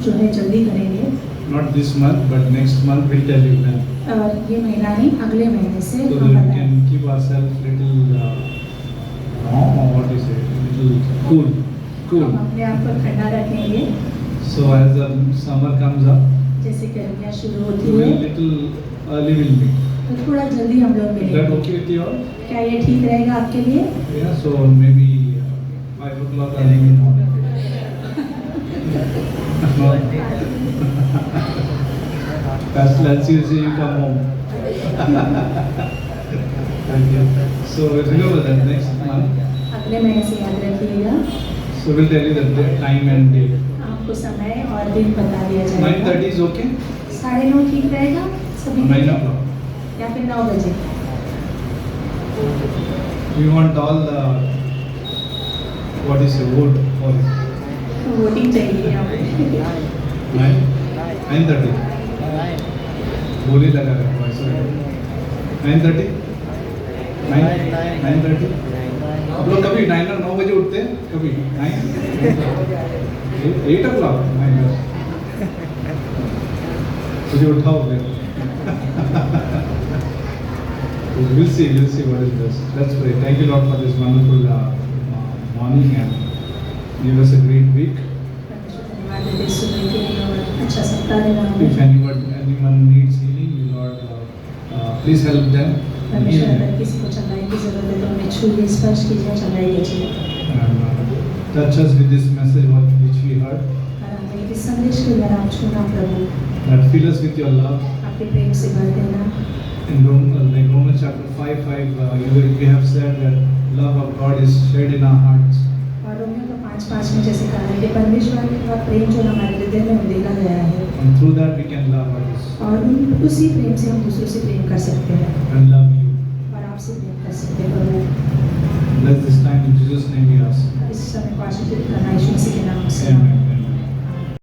जो है जल्दी करेंगे Not this month, but next month we'll tell you when. और ये महीना नहीं अगले महीने से So हम that we बताएंगे can keep ourselves little warm or what is it? Little cool. Cool. हम अपने आप को ठंडा रखेंगे So as the summer comes up, जैसे गर्मियाँ शुरू we होती will है little early will meet. तो थोड़ा जल्दी हम लोग Is that मिलेंगे okay with you all? क्या ये ठीक रहेगा आपके लिए Yeah. So maybe 5 o'clock early in the morning. Pastor, let's see you come home. Thank you. So remember that next month. अगले महीने से याद रखिएगा So we'll tell you the time and date. आपको समय और दिन बता दिया जाएगा 9:30 is okay? 9:30 ठीक रहेगा सभी 9 के लिए? o'clock. या फिर 9 बजे We want all the what is the vote for it? Voting चाहिए हमें 9:30. बोली लगा रहा है 9:30. 9:30. आप लोग कभी 9 और 9 बजे उठते हैं कभी 8 o'clock 9 मुझे उठाओ फिर we'll see what is this. Let's pray. Thank you Lord for this wonderful morning and give us a great week. धन्यवाद देते सुबह के लिए और अच्छा सप्ताह देना If हमें anyone needs healing, Lord, please help them. परमेश्वर Heal अगर them. किसी को चंगाई की जरूरत है तो हमें छूइए स्पर्श कीजिए चंगाई दीजिए And touch us with this message which we heard. और हमें इस संदेश के द्वारा आप छूना प्रभु That fill us with your love. आपके प्रेम से भर देना In Romans chapter 5, you have said that love of God is shed in our hearts. और रोमियो का 5:5 में जैसे कहा है कि परमेश्वर का प्रेम जो हमारे हृदय में उंडेला गया है And through that we can love others और उसी प्रेम से हम दूसरों से प्रेम कर सकते हैं and love you. और आपसे प्रेम कर सकते हैं प्रभु Bless this time in Jesus' name we ask. इस समय को आशीषित करना यीशु मसीह के नाम से Amen.